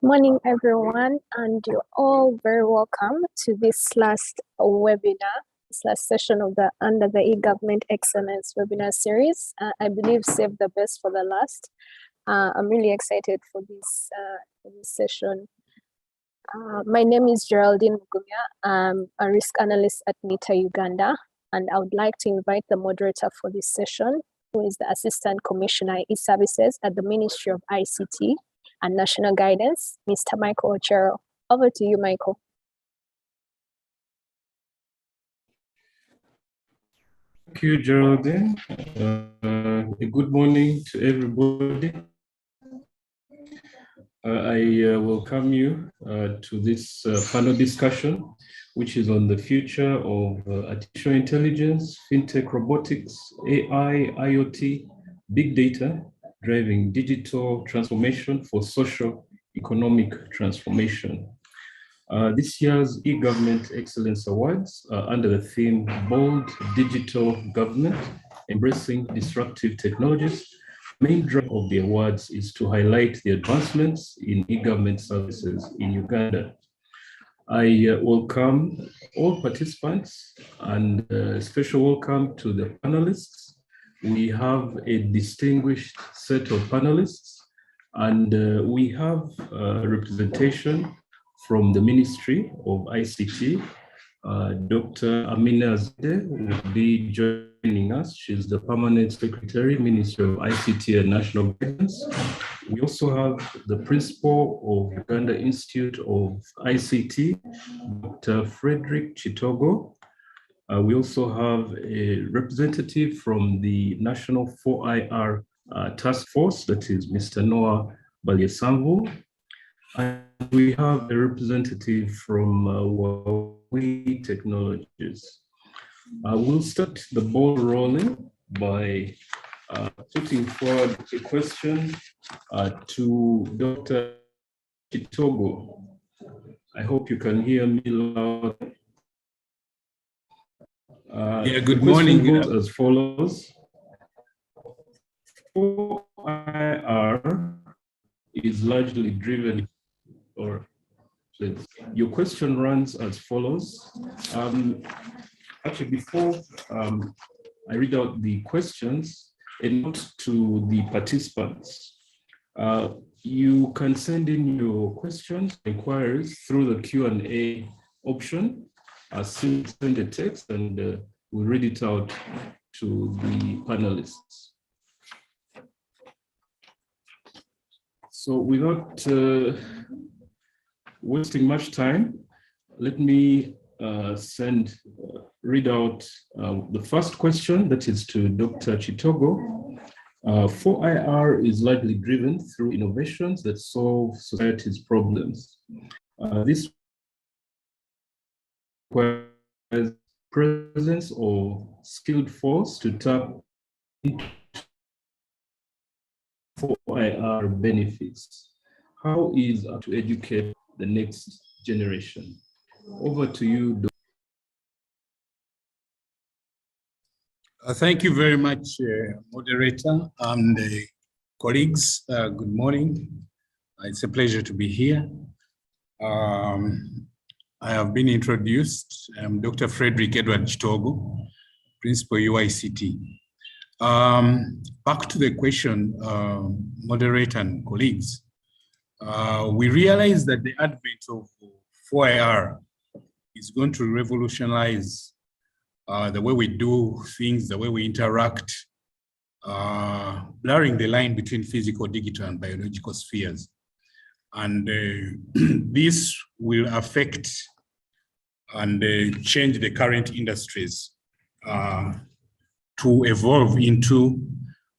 Morning, everyone, and you're all very welcome to this last webinar, this last session of the Under the E-Government Excellence webinar series. I believe save the best for the last. I'm really excited for this session. My name is Geraldine Mugumya. I'm a risk analyst at NITA Uganda, and I would like to invite the moderator for this session, who is the Assistant Commissioner E-Services at the Ministry of ICT and National Guidance, Mr. Michael Ochero. Over to you, Michael. Thank you, Geraldine. Good morning to everybody. I welcome you to this panel discussion, which is on the future of artificial intelligence, fintech, robotics, AI, IoT, big data, driving digital transformation for social economic transformation. This year's e-Government Excellence Awards are under the theme Bold Digital Government, Embracing Disruptive Technologies. The main drive of the awards is to highlight the advancements in e-government services in Uganda. I welcome all participants and a special welcome to the panelists. We have a distinguished set of panelists, and we have representation from the Ministry of ICT. Dr. Amina Zide will be joining us. She's the Permanent Secretary, Ministry of ICT and National Guidance. We also have the Principal of Uganda Institute of ICT, Dr. Frederick Chitogo. We also have a representative from the National 4IR Task Force, that is Mr. Noah Balyesambu. And we have a representative from Huawei Technologies. We'll start the ball rolling by putting forward a question to Dr. Chitogo. I hope you can hear me loud. Good morning. Goes as follows. 4IR is largely driven, or your question runs as follows. Actually, before I read out the questions, a note to the participants. You can send in your questions, inquiries through the Q&A option. Send a text and we'll read it out to the panelists. So without wasting much time, let me read out the first question, that is to Dr. Chitogo. 4IR is largely driven through innovations that solve society's problems. This requires presence or skilled force to tap into 4IR benefits. How is to educate the next generation? Over to you, Dr. Thank you very much, moderator and colleagues. Good morning. It's a pleasure to be here. I have been introduced. I'm Dr. Frederick Edward Chitogo, Principal UICT. Back to the question, moderator and colleagues. We realize that the advent of 4IR is going to revolutionize the way we do things, the way we interact, blurring the line between physical, digital, and biological spheres. And this will affect and change the current industries to evolve into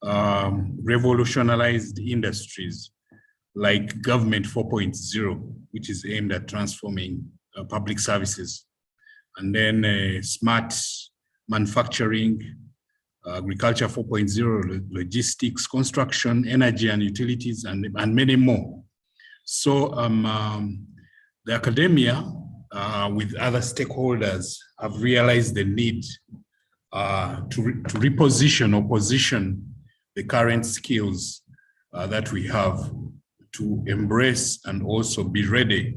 revolutionized industries like Government 4.0, which is aimed at transforming public services. And then smart manufacturing, agriculture 4.0, logistics, construction, energy and utilities, and many more. So the academia, with other stakeholders, have realized the need to reposition or position the current skills that we have to embrace and also be ready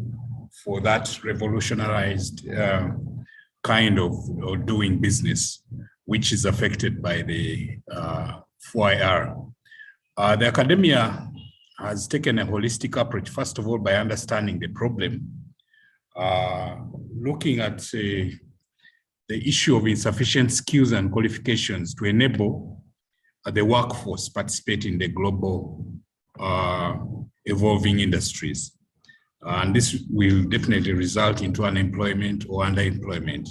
for that revolutionized kind of doing business, which is affected by the 4IR. The academia has taken a holistic approach, first of all, by understanding the problem, looking at the issue of insufficient skills and qualifications to enable the workforce participate in the global evolving industries. And this will definitely result into unemployment or underemployment.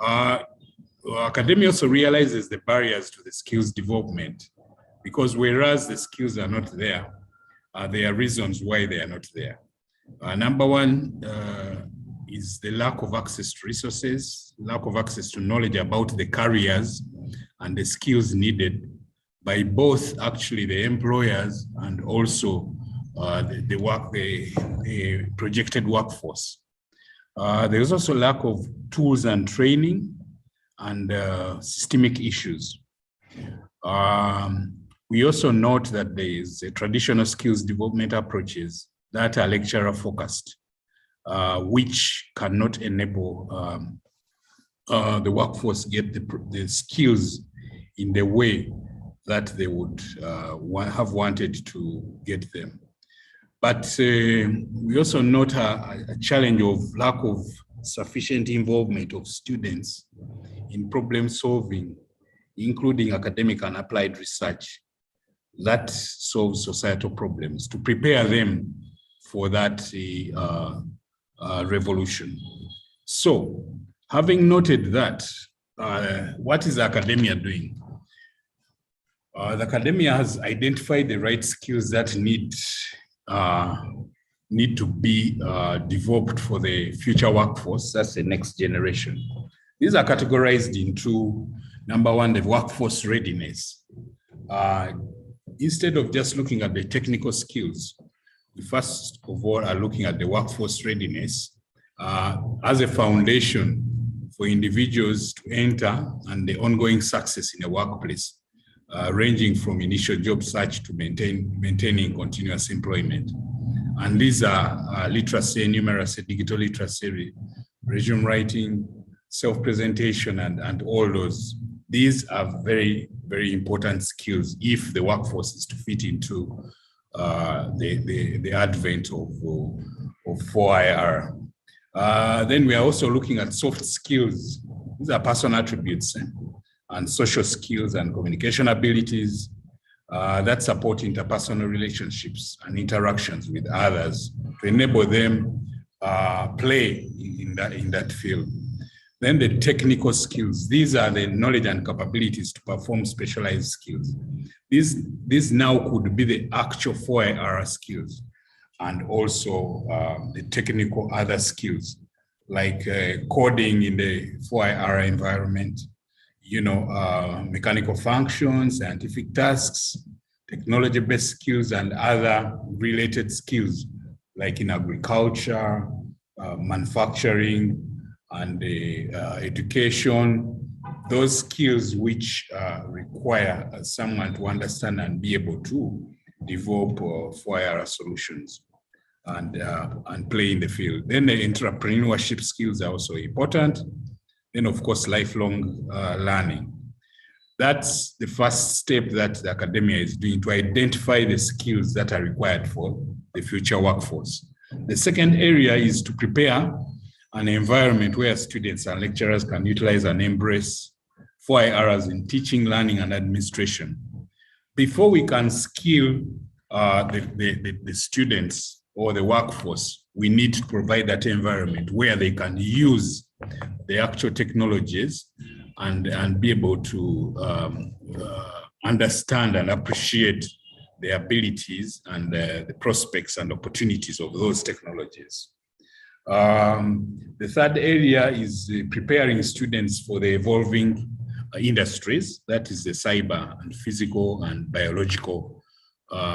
Academia also realizes the barriers to the skills development, because whereas the skills are not there, there are reasons why they are not there. Number one is the lack of access to resources, lack of access to knowledge about the careers and the skills needed by both actually the employers and also the projected workforce. There's also lack of tools and training and systemic issues. We also note that there is a traditional skills development approaches that are lecturer focused, which cannot enable the workforce get the skills in the way that they would have wanted to get them. But we also note a challenge of lack of sufficient involvement of students in problem solving, including academic and applied research that solves societal problems, to prepare them for that revolution. So, having noted that, what is academia doing? The academia has identified the right skills that need to be developed for the future workforce. That's the next generation. These are categorized into, number one, the workforce readiness. Instead of just looking at the technical skills, we first of all are looking at the workforce readiness as a foundation for individuals to enter and the ongoing success in a workplace, ranging from initial job search to maintaining continuous employment. And these are literacy, numeracy, digital literacy, resume writing, self-presentation, and all those. These are very, very important skills if the workforce is to fit into the advent of 4IR. Then we are also looking at soft skills. These are personal attributes and social skills and communication abilities that support interpersonal relationships and interactions with others to enable them play in that field. Then the technical skills. These are the knowledge and capabilities to perform specialized skills. These now could be the actual 4IR skills, and also the technical other skills like coding in the 4IR environment, mechanical functions, scientific tasks, technology-based skills, and other related skills like in agriculture, manufacturing, and education. Those skills which require someone to understand and be able to develop 4IR solutions and play in the field. Then the entrepreneurship skills are also important. Then, of course, lifelong learning. That's the first step that the academia is doing, to identify the skills that are required for the future workforce. The second area is to prepare an environment where students and lecturers can utilize and embrace 4IRs in teaching, learning, and administration. Before we can skill the students or the workforce, we need to provide that environment where they can use the actual technologies and be able to understand and appreciate the abilities and the prospects and opportunities of those technologies. The third area is preparing students for the evolving industries, that is the cyber and physical and biological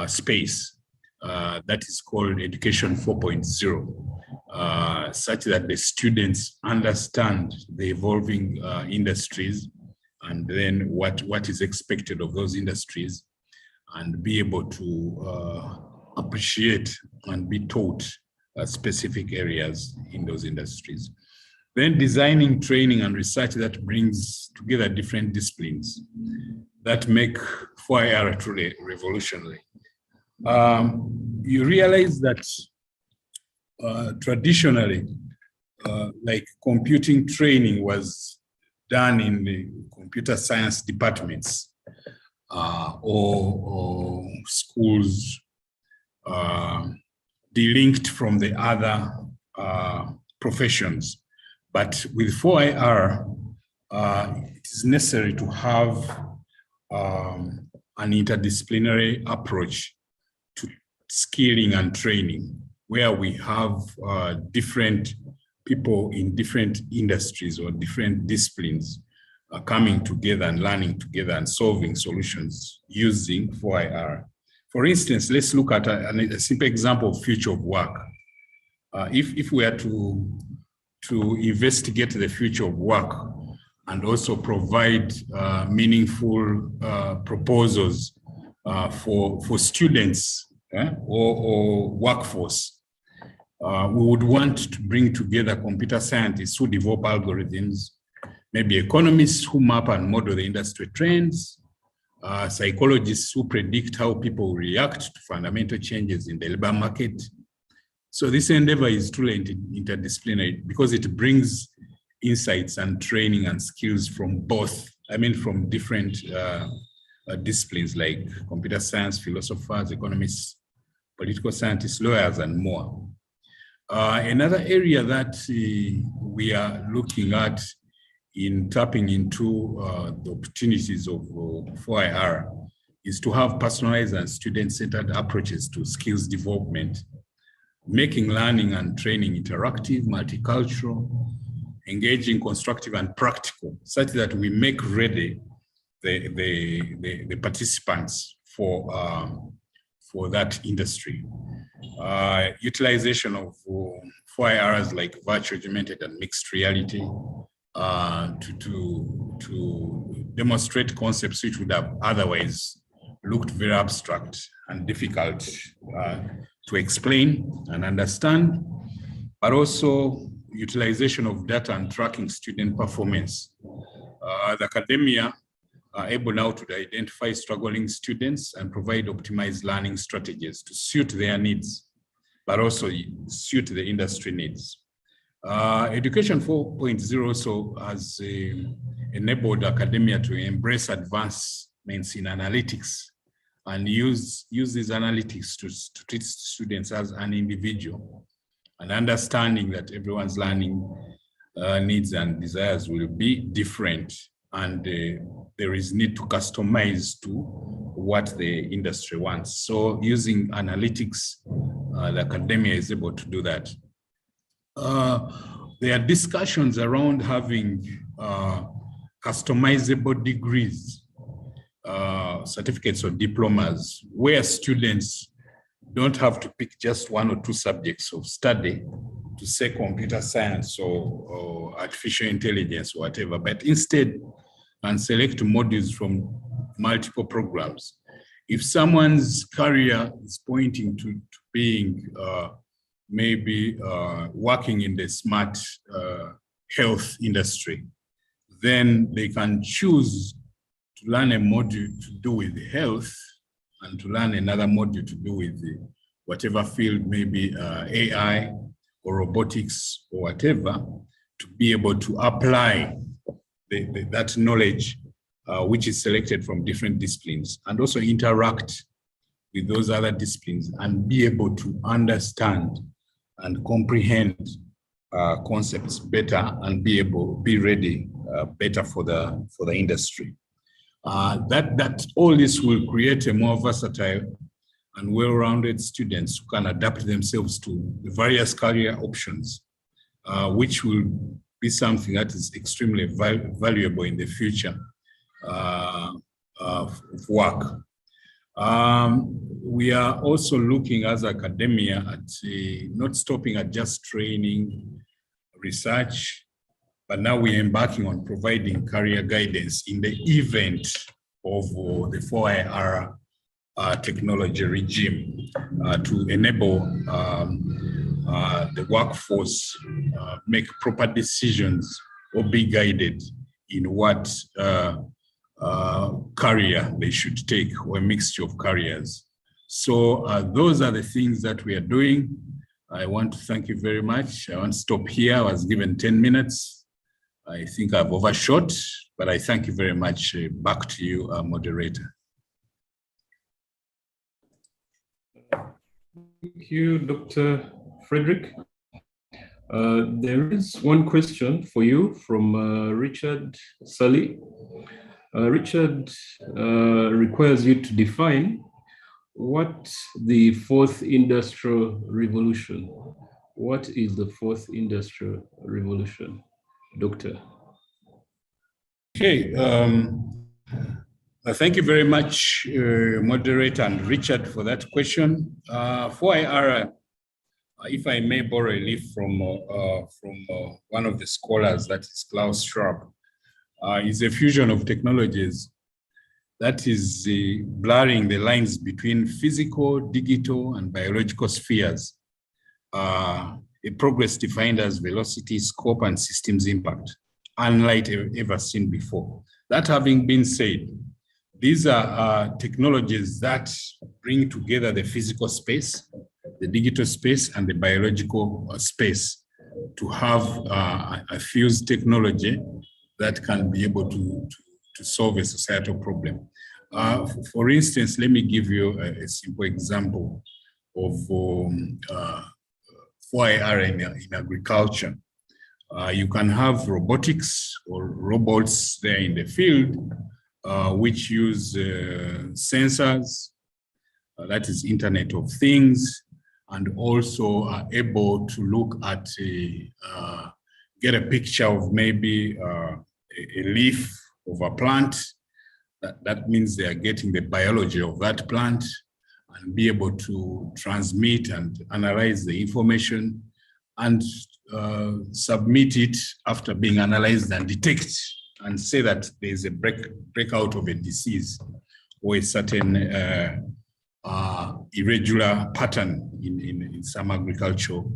space. That is called Education 4.0, such that the students understand the evolving industries and then what is expected of those industries, and be able to appreciate and be taught specific areas in those industries. Then designing training and research that brings together different disciplines that make 4IR truly revolutionary. You realize that traditionally, like computing training was done in the computer science departments or schools delinked from the other professions. But with 4IR, it is necessary to have an interdisciplinary approach to skilling and training, where we have different people in different industries or different disciplines coming together and learning together and solving solutions using 4IR. For instance, let's look at a simple example of future of work. If we are to investigate the future of work and also provide meaningful proposals for students or workforce, we would want to bring together computer scientists who develop algorithms, maybe economists who map and model the industry trends, psychologists who predict how people react to fundamental changes in the labor market. So this endeavor is truly interdisciplinary because it brings insights and training and skills from both, from different disciplines like computer science, philosophers, economists, political scientists, lawyers, and more. Another area that we are looking at in tapping into the opportunities of 4IR is to have personalized and student-centered approaches to skills development, making learning and training interactive, multicultural, engaging, constructive, and practical, such that we make ready the participants for that industry. Utilization of 4IRs like virtual, augmented, and mixed reality to demonstrate concepts which would have otherwise looked very abstract and difficult to explain and understand, but also utilization of data and tracking student performance. The academia are able now to identify struggling students and provide optimized learning strategies to suit their needs, but also suit the industry needs. Education 4.0 also has enabled academia to embrace advancements in analytics and use these analytics to treat students as an individual, and understanding that everyone's learning needs and desires will be different, and there is need to customize to what the industry wants. So using analytics, the academia is able to do that. There are discussions around having customizable degrees, certificates or diplomas, where students don't have to pick just one or two subjects of study to say computer science or artificial intelligence or whatever, but instead can select modules from multiple programs. If someone's career is pointing to being maybe working in the smart health industry, then they can choose to learn a module to do with health and to learn another module to do with whatever field, maybe AI or robotics or whatever, to be able to apply that knowledge which is selected from different disciplines, and also interact with those other disciplines and be able to understand and comprehend concepts better and be ready better for the industry. That all this will create a more versatile and well-rounded students who can adapt themselves to the various career options, which will be something that is extremely valuable in the future of work. We are also looking as academia at not stopping at just training, research, but now we're embarking on providing career guidance in the event of the 4IR technology regime to enable the workforce make proper decisions or be guided in what career they should take, or a mixture of careers. So those are the things that we are doing. I want to thank you very much. I want to stop here. I was given 10 minutes. I think I've overshot, but I thank you very much. Back to you, moderator. Thank you, Dr. Frederick. There is one question for you from Richard Sully. Richard requires you to define what the fourth industrial revolution. What is the fourth industrial revolution, Doctor? Okay. Thank you very much, moderator and Richard, for that question. 4IR, if I may borrow a leaf from one of the scholars, that is Klaus Schwab, is a fusion of technologies that is blurring the lines between physical, digital, and biological spheres. A progress defined as velocity, scope, and systems impact, unlike ever seen before. That having been said, these are technologies that bring together the physical space, the digital space, and the biological space to have a fused technology that can be able to solve a societal problem. For instance, let me give you a simple example of 4IR in agriculture. You can have robotics or robots there in the field, which use sensors, that is Internet of Things, and also are able to look at, get a picture of maybe a leaf of a plant. That means they are getting the biology of that plant and be able to transmit and analyze the information and submit it after being analyzed and detect and say that there's a breakout of a disease or a certain irregular pattern in some agricultural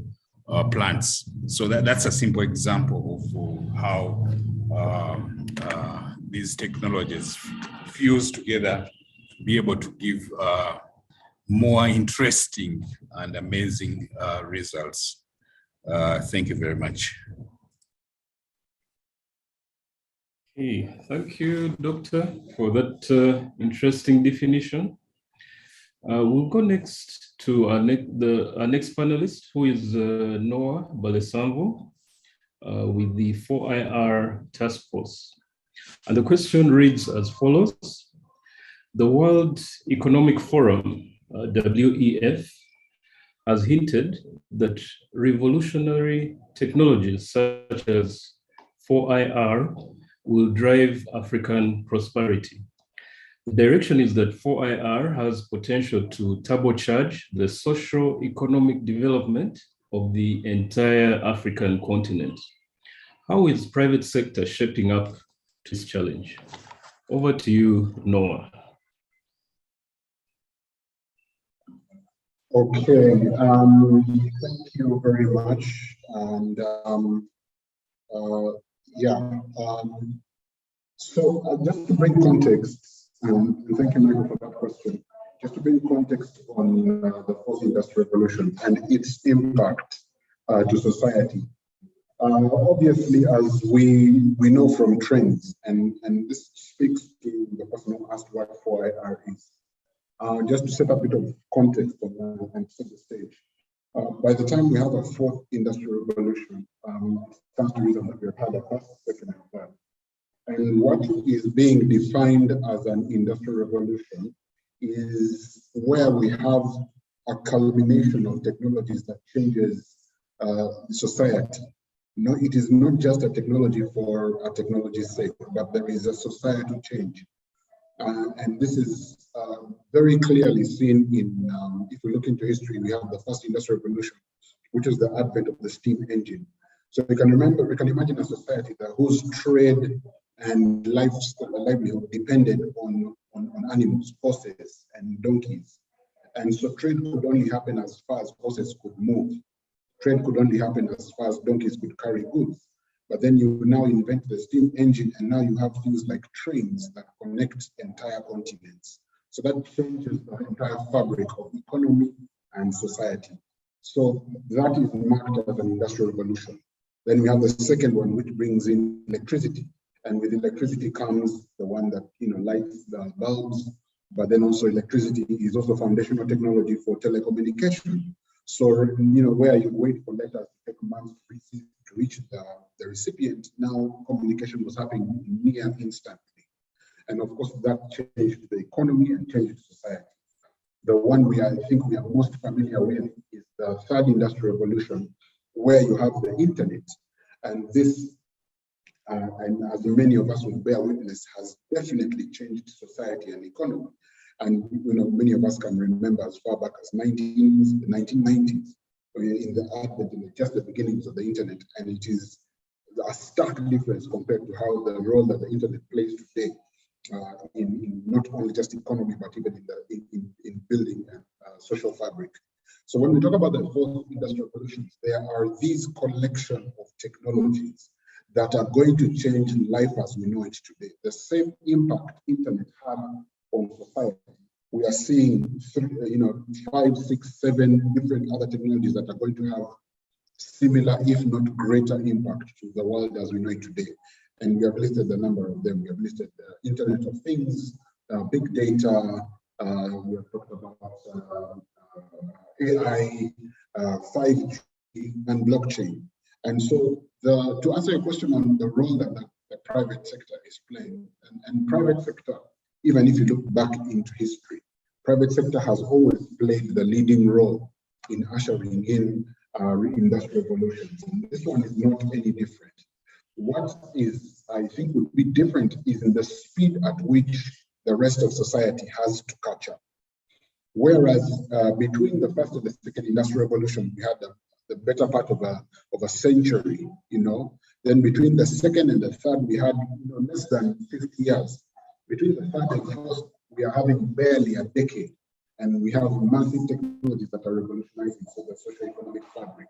plants. So that's a simple example of how these technologies fuse together to be able to give more interesting and amazing results. Thank you very much. Okay, thank you, Doctor, for that interesting definition. We'll go next to our next panelist, who is Noah Balesambo with the 4IR Task Force. And the question reads as follows. The World Economic Forum, WEF, has hinted that revolutionary technologies such as 4IR will drive African prosperity. The direction is that 4IR has potential to turbocharge the socio-economic development of the entire African continent. How is private sector shaping up to this challenge? Over to you, Noah. Okay, thank you very much. And so just to bring context, and thank you, Michael, for that question. Just to bring context on the fourth industrial revolution and its impact to society. Obviously, as we know from trends, and this speaks to the person who asked what 4IR is. Just to set a bit of context and set the stage. By the time we have a fourth industrial revolution, it stands to reason that we have had a first, second, and third. And what is being defined as an industrial revolution is where we have a culmination of technologies that changes society. No, it is not just a technology for a technology's sake, but there is a societal change. And this is very clearly seen in, if we look into history, we have the first industrial revolution, which was the advent of the steam engine. So we can imagine a society that whose trade and livelihood depended on on animals, horses and donkeys. And so trade could only happen as far as horses could move. Trade could only happen as far as donkeys could carry goods. But then you now invent the steam engine, and now you have things like trains that connect entire continents. So that changes the entire fabric of economy and society. So that is marked as an industrial revolution. Then we have the second one, which brings in electricity. And with electricity comes the one that lights the bulbs, but then also electricity is also foundational technology for telecommunication. So where you wait for letters to take months to reach the recipient, now communication was happening near instantly. And of course, that changed the economy and changed society. The one I think we are most familiar with is the third industrial revolution, where you have the internet. And this, and as many of us will bear witness, has definitely changed society and economy. And many of us can remember as far back as the 1990s, in the advent, just the beginnings of the internet, and it is a stark difference compared to how the role that the internet plays today in not only just economy, but even in building social fabric. So when we talk about the fourth industrial revolutions, there are these collection of technologies that are going to change life as we know it today. The same impact internet had on society. We are seeing 5, 6, 7 different other technologies that are going to have similar, if not greater, impact to the world as we know it today. And we have listed the number of them. We have listed the Internet of Things, big data. We have talked about AI, 5G, and blockchain. And so, to answer your question on the role that the private sector is playing, and private sector, even if you look back into history, private sector has always played the leading role in ushering in industrial revolutions. And this one is not any different. What is, I think, would be different is in the speed at which the rest of society has to catch up. Whereas between the first and the second industrial revolution, we had the better part of a century, Then between the second and the third, we had less than 50 years. Between the third and the fourth, we are having barely a decade, and we have massive technologies that are revolutionizing the socio-economic fabric.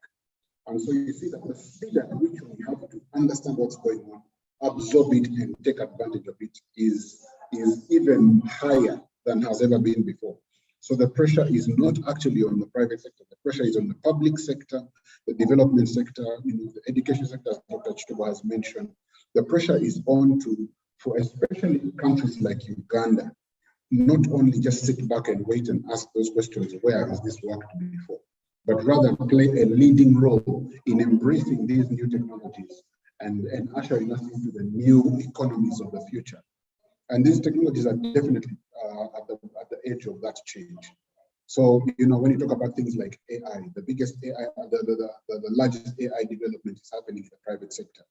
And so you see that the speed at which we have to understand what's going on, absorb it, and take advantage of it is even higher than has ever been before. So the pressure is not actually on the private sector. The pressure is on the public sector, the development sector, the education sector, as Dr. Chituba has mentioned. The pressure is on for especially countries like Uganda, not only just sit back and wait and ask those questions, where has this worked before, but rather play a leading role in embracing these new technologies and ushering us into the new economies of the future. And these technologies are definitely at the edge of that change. So, when you talk about things like AI, the biggest AI, the largest AI development is happening in the private sector.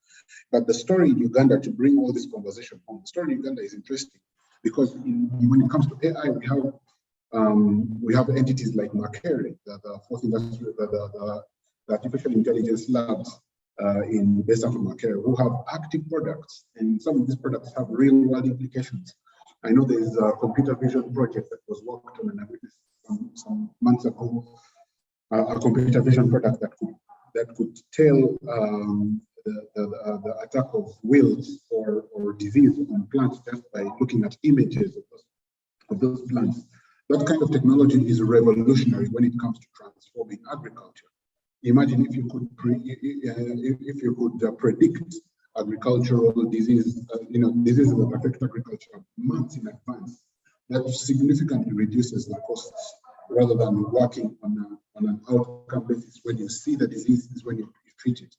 But the story in Uganda, to bring all this conversation home, the story in Uganda is interesting because when it comes to AI, we have entities like Makere, the fourth industrial, the artificial intelligence labs based out of Makere, who have active products, and some of these products have real-world implications. I know there is a computer vision project that was worked on, and I witnessed some months ago, a computer vision product that could tell the attack of wilt or disease on plants just by looking at images of those plants. That kind of technology is revolutionary when it comes to transforming agriculture. Imagine if you could predict agricultural disease, diseases that affect agriculture months in advance. That significantly reduces the costs rather than working on an outcome basis. When you see the disease is when you treat it.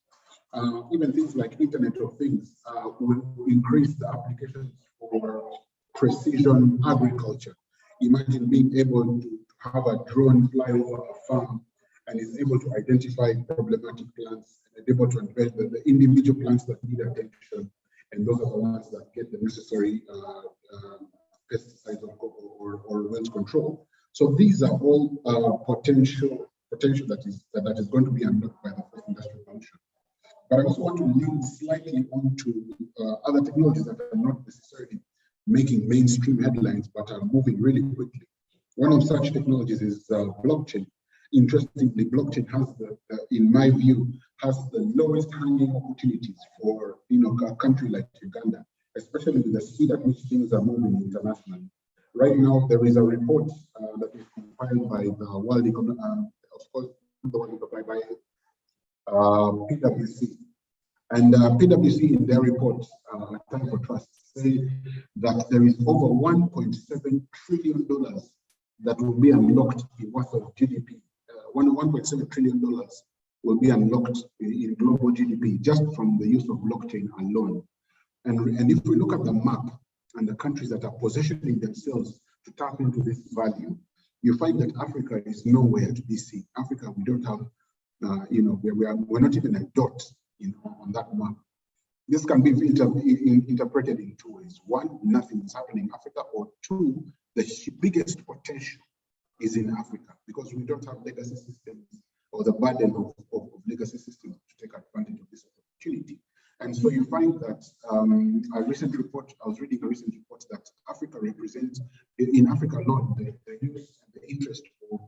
Even things like Internet of Things will increase the applications for precision agriculture. Imagine being able to have a drone fly over a farm and is able to identify problematic plants and able to identify the individual plants that need attention, and those are the ones that get the necessary pesticides or wilt control. So these are all potential that is going to be unlocked by the fourth industrial revolution. But I also want to lean slightly onto other technologies that are not necessarily making mainstream headlines, but are moving really quickly. One of such technologies is blockchain. Interestingly, blockchain has in my view, has the lowest hanging opportunities for a country like Uganda, especially with the speed at which things are moving internationally. Right now, there is a report that is compiled by the World Economic, of course, the one by PwC. And PwC in their report, Time for Trust, say that there is over $1.7 trillion that will be unlocked in worth of GDP. $1.7 trillion will be unlocked in global GDP just from the use of blockchain alone. And if we look at the map and the countries that are positioning themselves to tap into this value, you find that Africa is nowhere to be seen. Africa, we don't have, we're not even a dot, on that map. This can be interpreted in two ways. One, nothing is happening in Africa, or two, the biggest potential is in Africa because we don't have legacy systems or the burden of legacy systems to take advantage of this opportunity. And so you find that I was reading a recent report that Africa represents, in Africa alone, the use and the interest of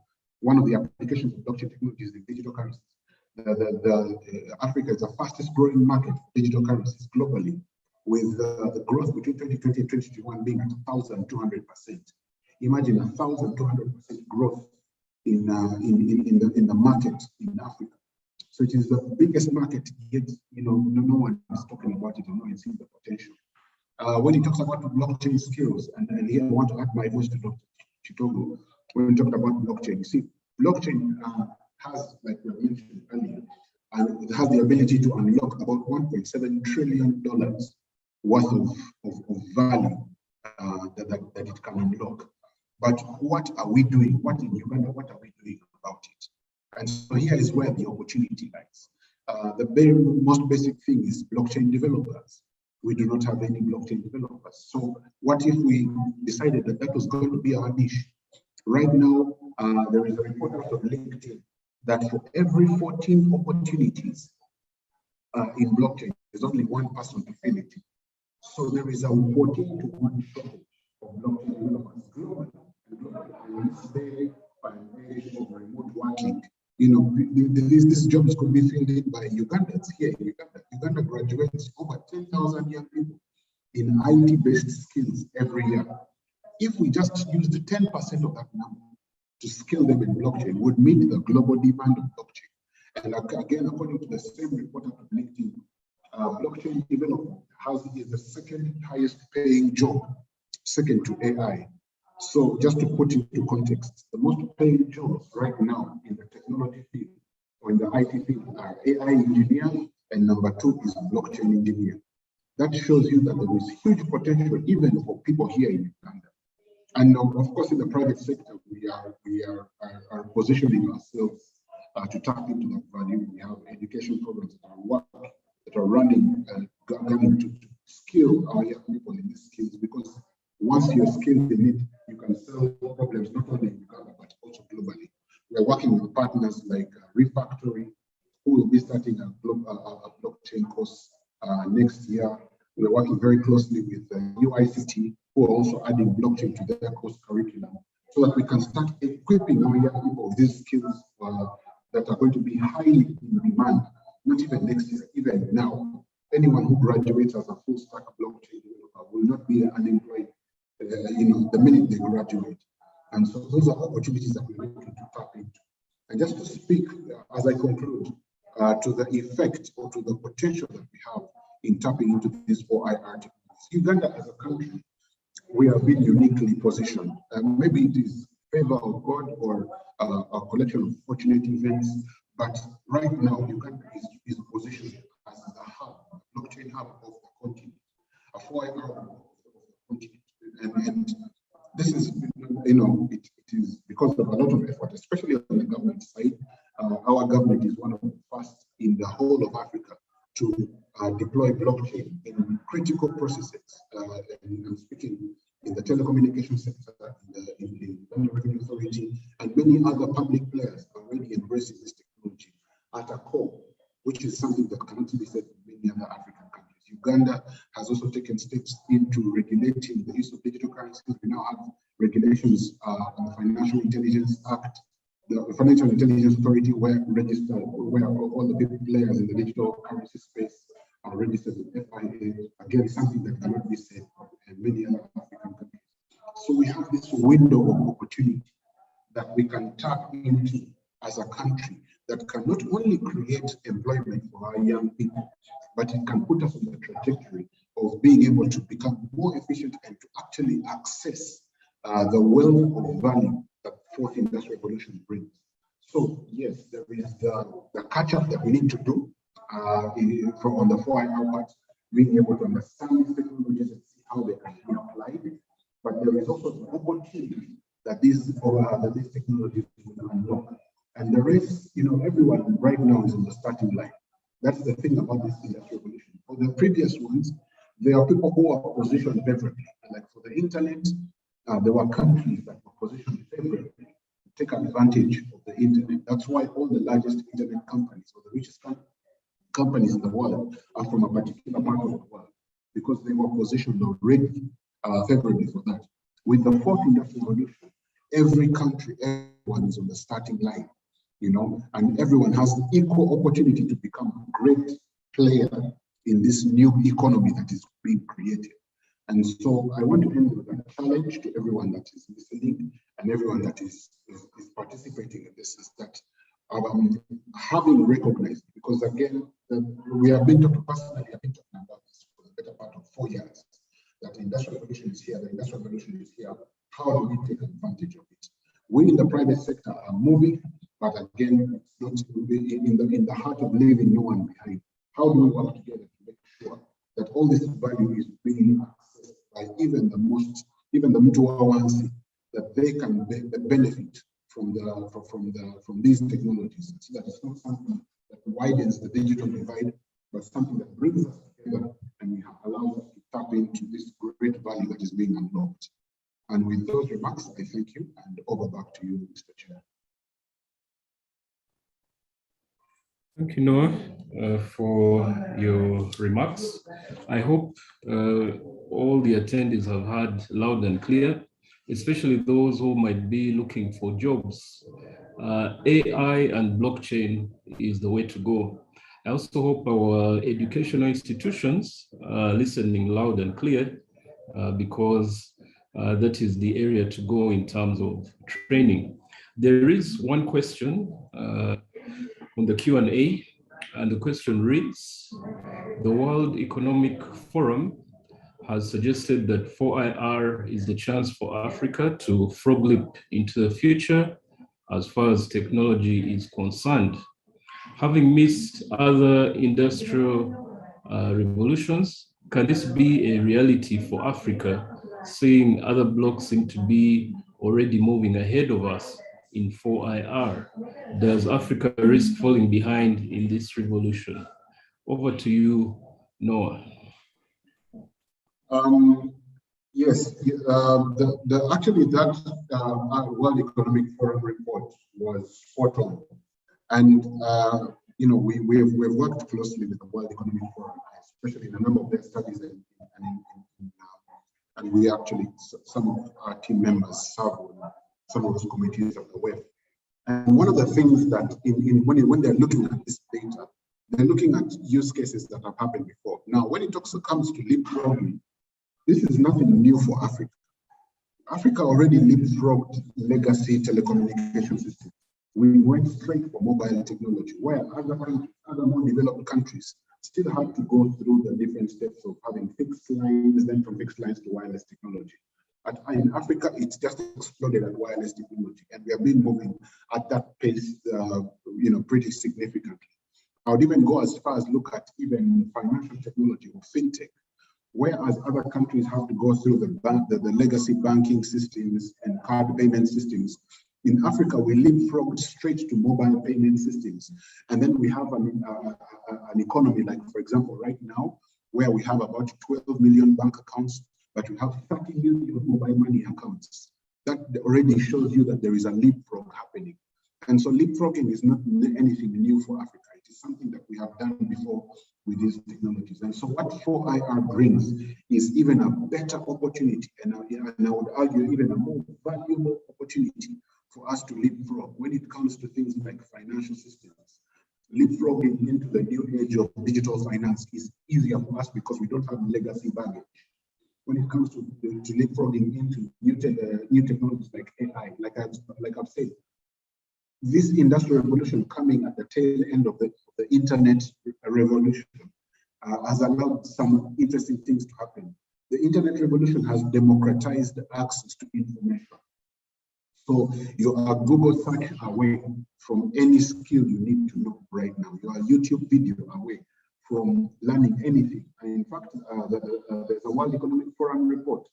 one of the applications of blockchain technology is in digital currencies. Africa is the fastest growing market for digital currencies globally, with the growth between 2020 and 2021 being at 1,200%. Imagine 1,200% growth in the market in Africa. So it is the biggest market, yet no one is talking about it, and no one sees the potential. When he talks about blockchain skills, and here I want to add my voice to Dr. Chitogo, when we talked about blockchain, you see, blockchain has, like we mentioned earlier, and it has the ability to unlock about $1.7 trillion worth of value that it can unlock. But what are we doing? What in Uganda, what are we doing about it? And so here is where the opportunity lies. The very most basic thing is blockchain developers. We do not have any blockchain developers. So what if we decided that was going to be our niche? Right now, there is a report out of LinkedIn that for every 14 opportunities in blockchain, there's only one person to fill it. So there is a 14 to 1 shortage of blockchain developers globally. And today, by age of remote working, these jobs could be filled in by Ugandans here in Uganda. Uganda graduates over 10,000 young people in IT-based skills every year. If we just used 10% of that number to skill them in blockchain, would meet the global demand of blockchain. And again, according to the same report of LinkedIn, blockchain development is the second highest paying job, second to AI. So just to put it into context, the most paying jobs right now in the technology field or in the IT field are AI engineer, and number 2 is blockchain engineer. That shows you that there is huge potential even for people here in Uganda. And of course, in the private sector, we are positioning ourselves to tap into that value. We have education programs that are running to skill our young people in these skills, because once you're skilled in it, you can solve problems not only in Uganda but also globally. We are working with partners like Refactory, who will be starting a blockchain course next year. We are working very closely with UICT, who are also adding blockchain to their course curriculum, so that we can start equipping our young people with these skills that are going to be highly in demand, not even next year, even now. Anyone who graduates as a full stack blockchain developer will not be unemployed the minute they graduate. And so those are opportunities that we're looking to tap into. And just to speak, as I conclude, to the effect or to the potential that we have in tapping into these 4 IR technologies. Uganda as a country, we have been uniquely positioned. Maybe it is favor of God or a collection of fortunate events, but right now Uganda is positioned as a hub, a blockchain hub of the continent, a 4 IR hub of the continent. And this is, it is because of a lot of effort, especially on the government side. Our government is one of the first in the whole of Africa to deploy blockchain in critical processes. And I'm speaking in the telecommunication sector, in the Revenue Authority, and many other public players are already embracing this technology at a core, which is something that cannot be said in many other African countries. Uganda has also taken steps into regulating the use of digital currencies. We now have regulations on the Financial Intelligence Act, the Financial Intelligence Authority, where all the big players in the digital currency space are registered with FIA. Again, something that cannot be said in many other African countries. So we have this window of opportunity that we can tap into as a country that can not only create employment for our young people, but it can put us on the trajectory of being able to become more efficient and to actually access the wealth of value that the fourth industrial revolution brings. So yes, there is the catch-up that we need to do on the 4IR part, being able to understand these technologies and see how they can be applied. But there is also the opportunity that these technologies will unlock. And the rest, everyone right now is on the starting line. That's the thing about this industrial revolution. For the previous ones, there are people who are positioned favorably. Like for the internet, there were countries that were positioned favorably to take advantage of the internet. That's why all the largest internet companies or the richest companies in the world are from a particular part of the world, because they were positioned already favorably for that. With the fourth industrial revolution, every country, everyone is on the starting line, and everyone has the equal opportunity to become a great player in this new economy that is being created. And so I want to end with a challenge to everyone that is listening and everyone that is participating in this, is that having recognized, because again, we have been talking personally, I've been talking about this for the better part of 4 years, that the industrial revolution is here, the industrial revolution is here. How do we take advantage of it? We in the private sector are moving, but again, it's not in the heart of leaving no one behind. How do we work together to make sure that all this value is being accessed by even the Mtuwa ones, that they can benefit from these technologies, so that it's not something that widens the digital divide, but something that brings us together and allows us to tap into this great value that is being unlocked. And with those remarks, I thank you, and over back to you, Mr. Chair. Thank you, Noah, for your remarks. I hope all the attendees have heard loud and clear, especially those who might be looking for jobs. AI and blockchain is the way to go. I also hope our educational institutions are listening loud and clear, because that is the area to go in terms of training. There is one question on the Q&A, and the question reads: the World Economic Forum has suggested that 4IR is the chance for Africa to frog leap into the future as far as technology is concerned. Having missed other industrial revolutions, can this be a reality for Africa, seeing other blocks seem to be already moving ahead of us in 4IR? Does Africa risk falling behind in this revolution? Over to you, Noah. Yes, actually that World Economic Forum report was spot on. And we've worked closely with the World Economic Forum, especially in a number of their studies, and we actually, some of our team members serve on some of those committees of the web. And one of the things that when they're looking at this data, they're looking at use cases that have happened before. Now, when it also comes to leapfrogging, this is nothing new for Africa. Africa already leapfrogged legacy telecommunication systems. We went straight for mobile technology, where other more developed countries still had to go through the different steps of having fixed lines, then from fixed lines to wireless technology. In Africa, it's just exploded at wireless technology, and we have been moving at that pace, pretty significantly. I would even go as far as look at even financial technology or fintech, whereas other countries have to go through the legacy banking systems and card payment systems. In Africa, we leapfrogged straight to mobile payment systems. And then we have an economy, like, for example, right now, where we have about 12 million bank accounts, but we have 30 million mobile money accounts. That already shows you that there is a leapfrog happening. And so leapfrogging is not anything new for Africa. It is something that we have done before with these technologies. And so what 4IR brings is even a better opportunity, and I would argue even a more valuable opportunity for us to leapfrog when it comes to things like financial systems. Leapfrogging into the new age of digital finance is easier for us because we don't have legacy baggage. When it comes to leapfrogging into new technologies like AI, like I've said, this industrial revolution coming at the tail end of the internet revolution has allowed some interesting things to happen. The internet revolution has democratized access to information. So you are Google search away from any skill you need to know right now. You are YouTube video away from learning anything. And in fact, there's a World Economic Forum report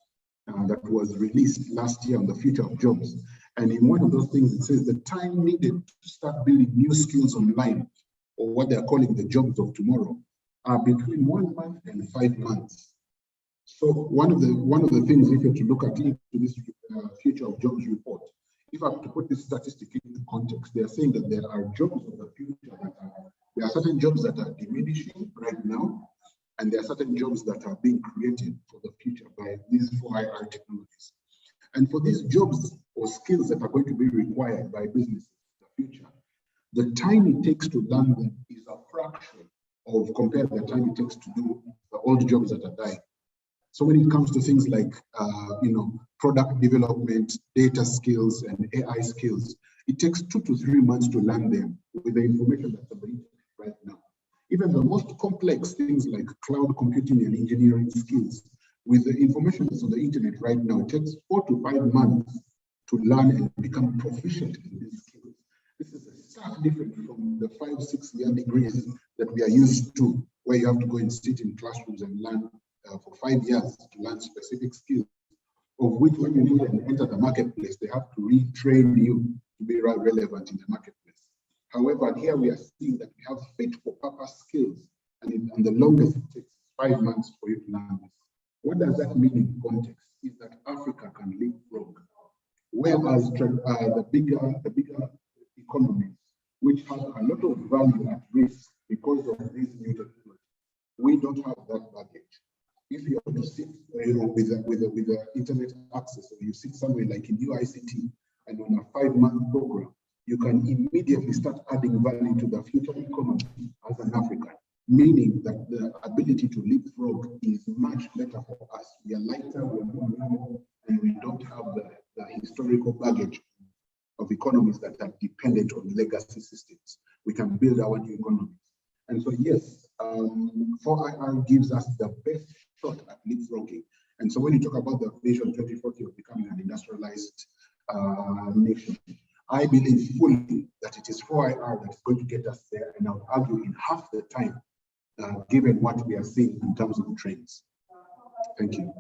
that was released last year on the future of jobs. And in one of those things, it says the time needed to start building new skills online, or what they're calling the jobs of tomorrow, are between 1 month and 5 months. So one of the things, if you're to look at into this future of jobs report, if I have to put this statistic into context, they are saying that there are jobs of the future there are certain jobs that are diminishing right now, and there are certain jobs that are being created for the future by these 4IR technologies. And for these jobs or skills that are going to be required by businesses in the future, the time it takes to learn them is a fraction of compared to the time it takes to do the old jobs that are dying. So when it comes to things like, product development, data skills, and AI skills, it takes 2 to 3 months to learn them with the information that's on the internet right now. Even the most complex things like cloud computing and engineering skills, with the information that's on the internet right now, it takes 4 to 5 months to learn and become proficient in these skills. This is a stark difference from the 5-6 year degrees that we are used to, where you have to go and sit in classrooms and learn for 5 years to learn specific skills, of which when you need and enter the marketplace, they have to retrain you to be relevant in the marketplace. However, here we are seeing that we have fit for purpose skills, and the longest it takes 5 months for you to learn this. What does that mean in context? Is that Africa can leapfrog, whereas the bigger economies, which have a lot of value at risk because of these new technologies, we don't have that baggage. If you have to sit with the internet access, or you sit somewhere like in UICT and on a 5-month program, you can immediately start adding value to the future economy as an African, meaning that the ability to leapfrog is much better for us. We are lighter, we are more nimble, and we don't have the historical baggage of economies that are dependent on legacy systems. We can build our new economies. And so, yes, 4IR gives us the best shot at leapfrogging. And so when you talk about the Vision 2040 of becoming an industrialized nation, I believe fully that it is 4IR that is going to get us there, and I would argue in half the time, given what we are seeing in terms of trends. Thank you.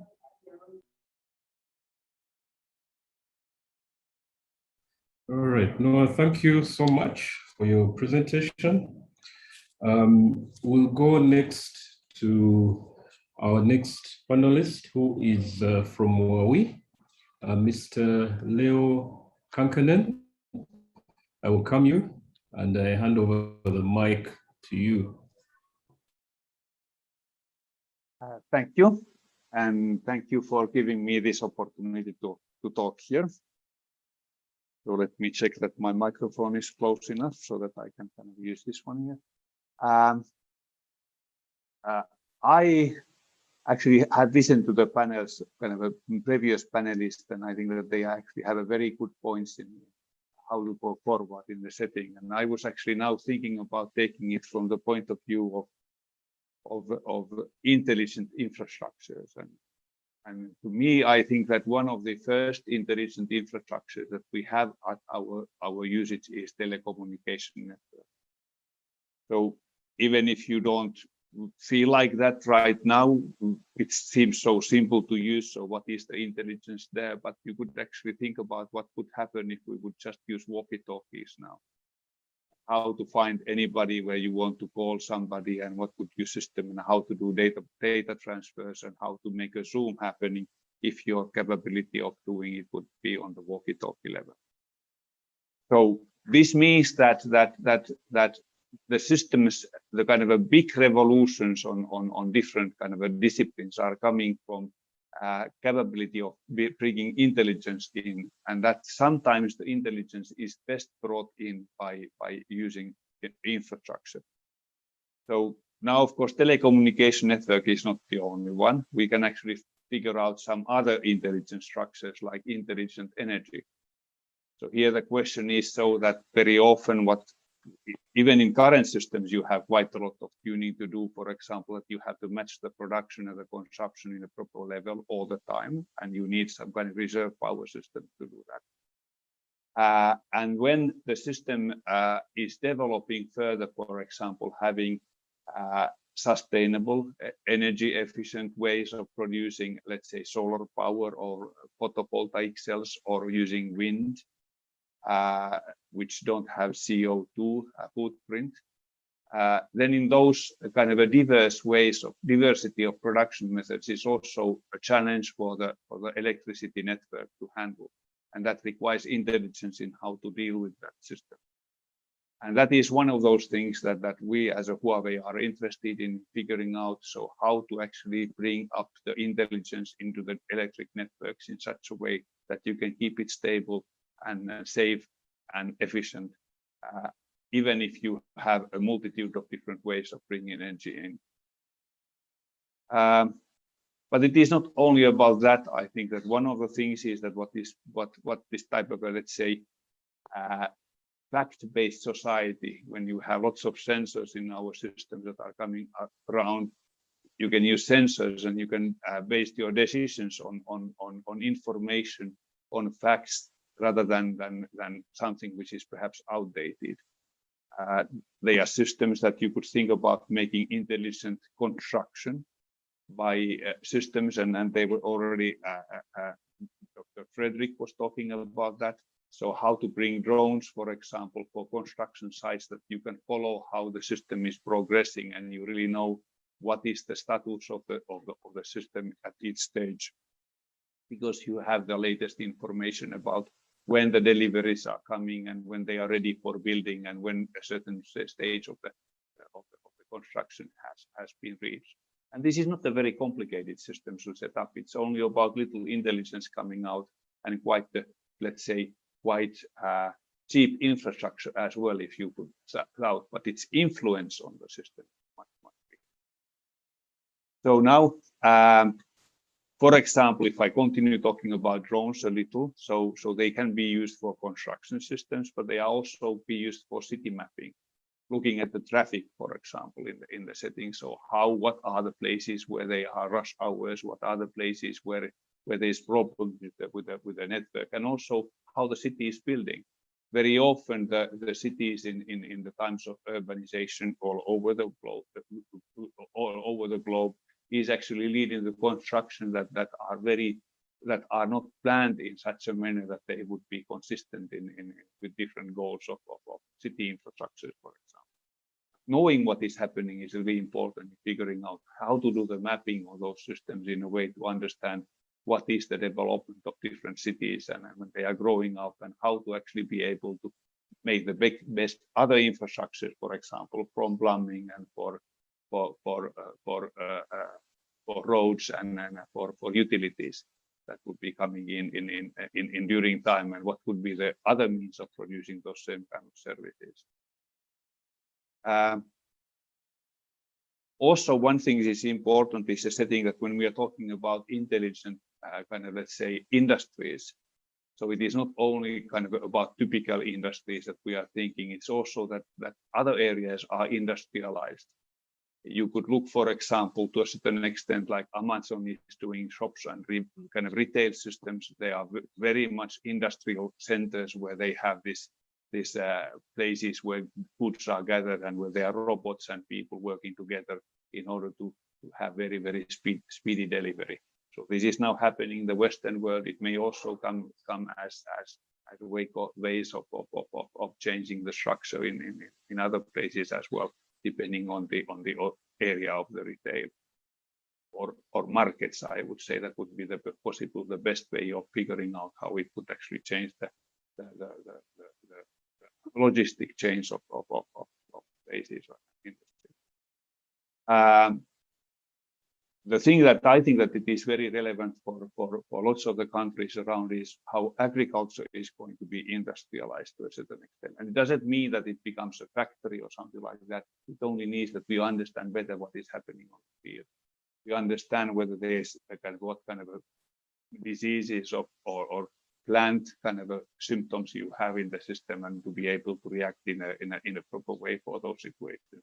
All right, Noah, thank you so much for your presentation. We'll go next to our next panelist, who is from Huawei, Mr. Leo Kankanen. I welcome you, and I hand over the mic to you. Thank you, and thank you for giving me this opportunity to talk here. So let me check that my microphone is close enough so that I can kind of use this one here. I actually had listened to the panels, kind of a previous panelists, and I think that they actually have a very good points in how to go forward in the setting. And I was actually now thinking about taking it from the point of view of intelligent infrastructures. And to me, I think that one of the first intelligent infrastructures that we have at our usage is telecommunication network. So even if you don't feel like that right now, it seems so simple to use. So what is the intelligence there? But you could actually think about what would happen if we would just use walkie-talkies now. How to find anybody where you want to call somebody, and what would your system, and how to do data transfers, and how to make a Zoom happening if your capability of doing it would be on the walkie-talkie level. So this means that the systems, the kind of a big revolutions on different kind of a disciplines are coming from capability of bringing intelligence in, and that sometimes the intelligence is best brought in by using infrastructure. So now, of course, telecommunication network is not the only one. We can actually figure out some other intelligent structures like intelligent energy. So here the question is, so that very often even in current systems, you have quite a lot of tuning to do. For example, that you have to match the production and the consumption in a proper level all the time, and you need some kind of reserve power system to do that. And when the system is developing further, for example, having sustainable, energy efficient ways of producing, let's say, solar power or photovoltaic cells, or using wind, which don't have CO2 footprint, then in those kind of a diverse ways of diversity of production methods is also a challenge for the electricity network to handle, and that requires intelligence in how to deal with that system. And that is one of those things that we as a Huawei are interested in figuring out. So how to actually bring up the intelligence into the electric networks in such a way that you can keep it stable and safe and efficient, even if you have a multitude of different ways of bringing energy in. But it is not only about that. I think that one of the things is that what this type of, let's say, fact-based society, when you have lots of sensors in our systems that are coming around, you can use sensors and you can base your decisions on information, on facts, rather than something which is perhaps outdated. They are systems that you could think about making intelligent construction by systems, and they were already, Dr. Frederick was talking about that. So how to bring drones, for example, for construction sites, that you can follow how the system is progressing, and you really know what is the status of the system at each stage, because you have the latest information about when the deliveries are coming and when they are ready for building, and when a certain stage of the construction has been reached. And this is not a very complicated system to set up. It's only about little intelligence coming out, and quite the, let's say, quite cheap infrastructure as well, if you put that out, but its influence on the system is much bigger. So now, for example, if I continue talking about drones a little, so they can be used for construction systems, but they also be used for city mapping, looking at the traffic, for example, in the settings. So what are the places where there are rush hours? What are the places where there's problems with the network, and also how the city is building. Very often the cities in the times of urbanization all over the globe is actually leading the construction that are not planned in such a manner that they would be consistent with different goals of city infrastructure, for example. Knowing what is happening is really important, figuring out how to do the mapping of those systems in a way to understand what is the development of different cities and when they are growing up, and how to actually be able to make the best other infrastructure, for example, from plumbing and for roads and for utilities that would be coming in during time, and what would be the other means of producing those same kind of services. Also, one thing is important is the setting that when we are talking about intelligent kind of, let's say, industries, so it is not only kind of about typical industries that we are thinking, it's also that other areas are industrialized. You could look, for example, to a certain extent, like Amazon is doing shops and kind of retail systems. They are very much industrial centers where they have these places where goods are gathered and where there are robots and people working together in order to have very speedy delivery. So this is now happening in the Western world. It may also come as a ways of changing the structure in other places as well, depending on the area of the retail or markets. I would say that would be the best way of figuring out how we could actually change the logistic chains of places or industries. The thing that I think that it is very relevant for lots of the countries around is how agriculture is going to be industrialized to a certain extent. And it doesn't mean that it becomes a factory or something like that. It only means that we understand better what is happening on the field. We understand whether there is what kind of a diseases or plant kind of a symptoms you have in the system, and to be able to react in a proper way for those situations.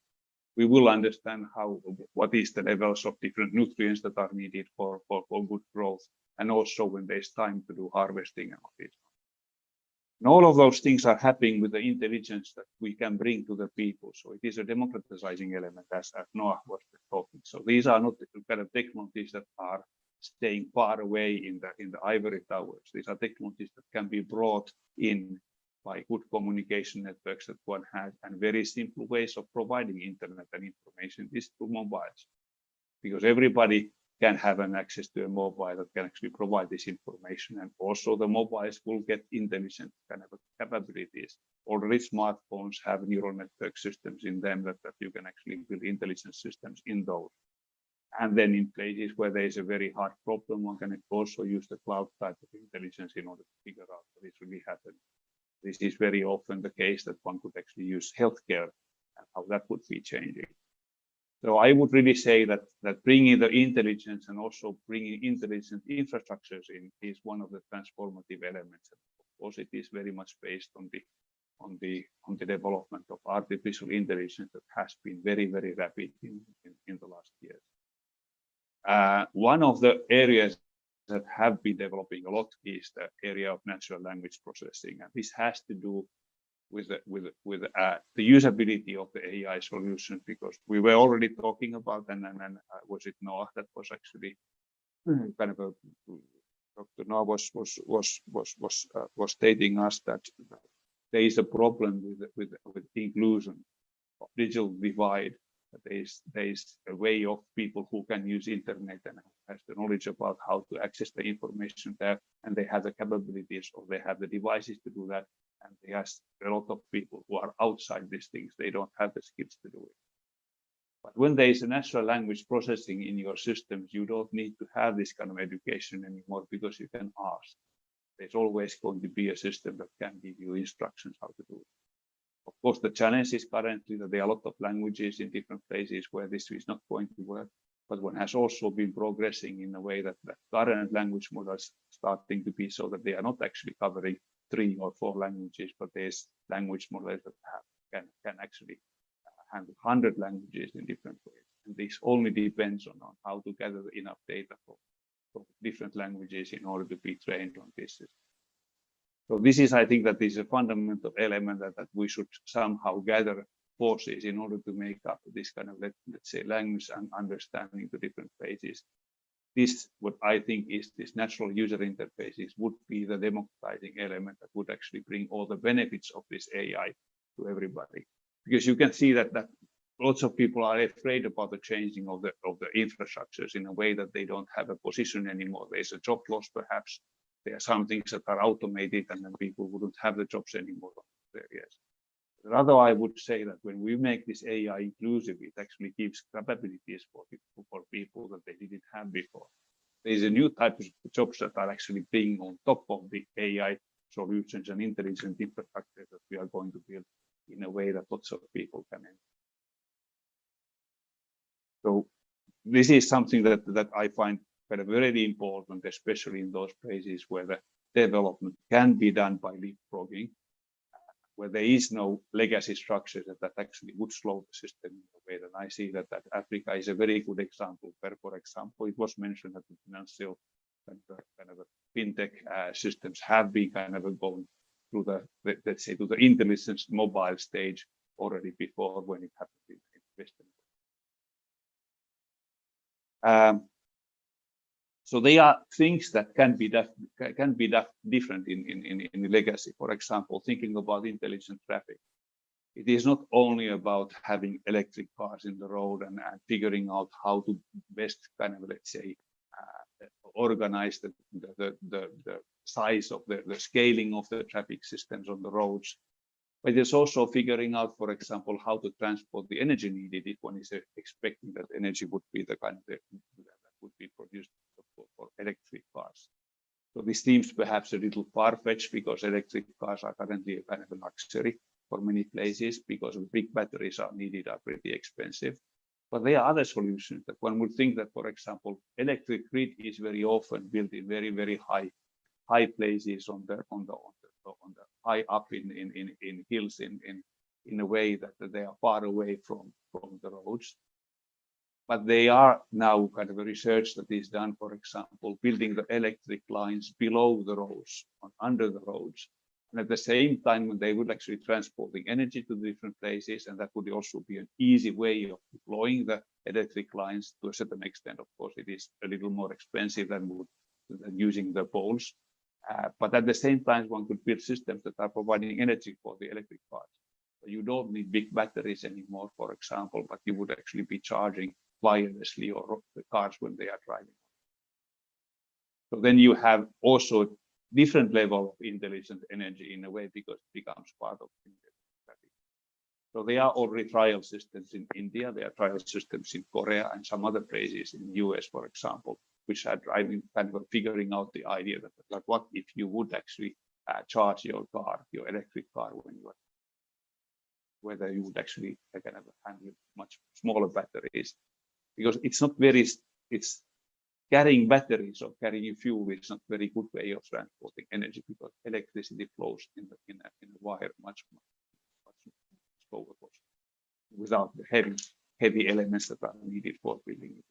We will understand what is the levels of different nutrients that are needed for good growth, and also when there's time to do harvesting and all this. And all of those things are happening with the intelligence that we can bring to the people. So it is a democratizing element, as Noah was talking. So these are not the kind of technologies that are staying far away in the ivory towers. These are technologies that can be brought in by good communication networks that one has, and very simple ways of providing internet and information is through mobiles, because everybody can have an access to a mobile that can actually provide this information. And also the mobiles will get intelligent kind of capabilities. Already smartphones have neural network systems in them that you can actually build intelligence systems in those. And then in places where there is a very hard problem, one can also use the cloud type of intelligence in order to figure out what is really happening. This is very often the case that one could actually use healthcare and how that would be changing. So I would really say that bringing the intelligence and also bringing intelligent infrastructures in is one of the transformative elements. Of course, it is very much based on the development of artificial intelligence that has been very, very rapid in the last years. One of the areas that have been developing a lot is the area of natural language processing, and this has to do with the usability of the AI solution, because we were already talking about, and was it Noah that was actually kind of Dr. Noah was stating us that there is a problem with inclusion of digital divide. There is a way of people who can use internet and has the knowledge about how to access the information there, and they have the capabilities, or they have the devices to do that. And there's a lot of people who are outside these things. They don't have the skills to do it. But when there is a natural language processing in your systems, you don't need to have this kind of education anymore, because you can ask. There's always going to be a system that can give you instructions how to do it. Of course, the challenge is currently that there are a lot of languages in different places where this is not going to work. But one has also been progressing in a way that the current language models starting to be so that they are not actually covering 3 or 4 languages, but there's language models that can actually handle 100 languages in different ways. And this only depends on how to gather enough data from different languages in order to be trained on this system. So this is, I think, that is a fundamental element that we should somehow gather forces in order to make up this kind of, let's say, language and understanding to different phases. This, what I think is this natural user interfaces, would be the democratizing element that would actually bring all the benefits of this AI to everybody. Because you can see that lots of people are afraid about the changing of the infrastructures in a way that they don't have a position anymore. There's a job loss, perhaps. There are some things that are automated, and then people wouldn't have the jobs anymore in those areas. Rather, I would say that when we make this AI inclusive, it actually gives capabilities for people that they didn't have before. There is a new type of jobs that are actually being on top of the AI solutions and intelligent infrastructure that we are going to build in a way that lots of people can enter. So this is something that I find kind of very important, especially in those places where the development can be done by leapfrogging, where there is no legacy structure that actually would slow the system in a way. And I see that Africa is a very good example. Where, for example, it was mentioned that the financial kind of fintech systems have been kind of going through the, let's say, to the intelligence mobile stage already before when it happened in Western. So they are things that can be different in the legacy. For example, thinking about intelligent traffic, it is not only about having electric cars in the road and figuring out how to best kind of, let's say, organize the size of the scaling of the traffic systems on the roads, But it's also figuring out, for example, how to transport the energy needed if one is expecting that energy would be the kind of that would be produced for electric cars. So this seems perhaps a little far-fetched because electric cars are currently a kind of a luxury for many places because the big batteries are needed, are pretty expensive. But there are other solutions that one would think that, for example, electric grid is very often built in very, very high places on the high up in hills in a way that they are far away from the roads. But they are now kind of a research that is done, for example, building the electric lines below the roads, under the roads. And at the same time, when they would actually transporting energy to different places, and that would also be an easy way of deploying the electric lines to a certain extent. Of course, it is a little more expensive than using the poles. But at the same time, one could build systems that are providing energy for the electric cars. So you don't need big batteries anymore, for example, but you would actually be charging wirelessly or the cars when they are driving. So then you have also different level of intelligent energy in a way because it becomes part of traffic. So there are already trial systems in India, there are trial systems in Korea and some other places in the US, for example, which are driving kind of figuring out the idea that like what if you would actually charge your car, your electric car, when you are, whether you would actually kind of handle much smaller batteries, because it's not very, it's carrying batteries or carrying fuel is not very good way of transporting energy because electricity flows in a wire much slower without the heavy elements that are needed for building it.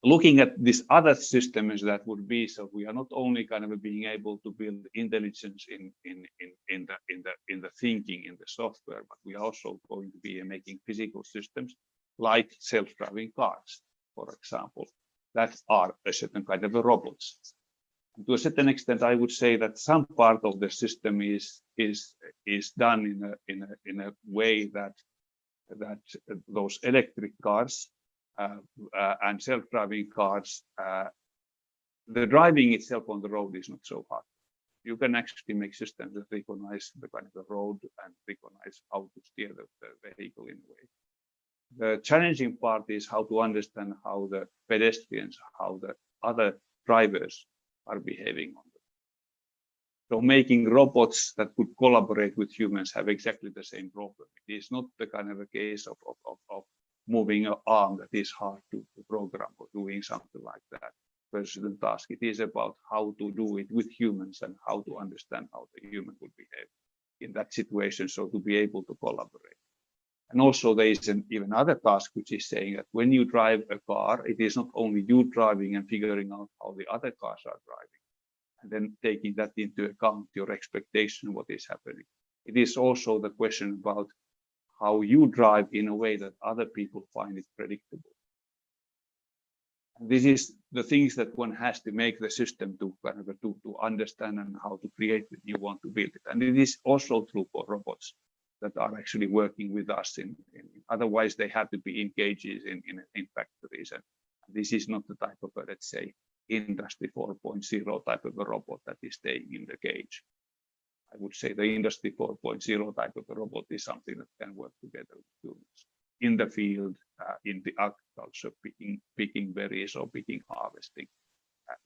Looking at these other systems that would be, so we are not only kind of being able to build intelligence in the thinking in the software, but we are also going to be making physical systems like self-driving cars, for example, that are a certain kind of a robots. To a certain extent, I would say that some part of the system is done in a way that those electric cars and self-driving cars, the driving itself on the road is not so hard. You can actually make systems that recognize the kind of the road and recognize how to steer the vehicle in a way. The challenging part is how to understand how the pedestrians, how the other drivers are behaving on them. So making robots that could collaborate with humans have exactly the same problem. It is not the kind of a case of moving an arm that is hard to program or doing something like that for a certain task. It is about how to do it with humans and how to understand how the human would behave in that situation, so to be able to collaborate. And also there is an even other task which is saying that when you drive a car, it is not only you driving and figuring out how the other cars are driving, and then taking that into account, your expectation, what is happening. It is also the question about how you drive in a way that other people find it predictable. And this is the things that one has to make the system to kind of to understand and how to create it. You want to build it, and it is also true for robots that are actually working with us. Otherwise, they have to be engaged in factories, and this is not the type of a, let's say, Industry 4.0 type of a robot that is staying in the cage. I would say the Industry 4.0 type of a robot is something that can work together with humans in the field, in the agriculture, picking berries or picking harvesting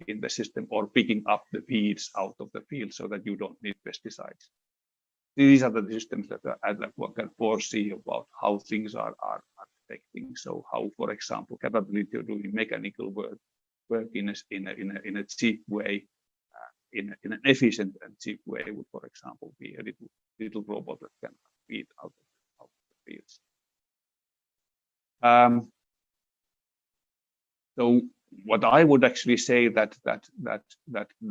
in the system, or picking up the weeds out of the field so that you don't need pesticides. These are the systems that one can foresee about how things are affecting. So how, for example, capability of doing mechanical work in a cheap way, in an efficient and cheap way would, for example, be a little robot that can feed out of the fields. So what I would actually say that there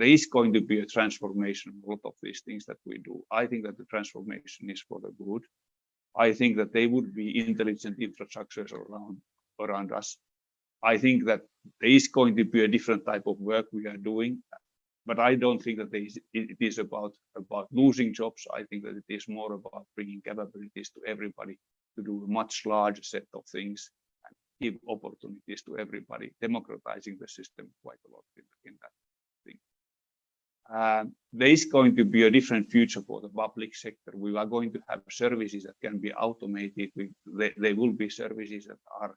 is going to be a transformation in a lot of these things that we do. I think that the transformation is for the good. I think that they would be intelligent infrastructures around us. I think that there is going to be a different type of work we are doing, but I don't think that it is about losing jobs. I think that it is more about bringing capabilities to everybody to do a much larger set of things and give opportunities to everybody, democratizing the system quite a lot in that thing. There is going to be a different future for the public sector. We are going to have services that can be automated. There will be services that are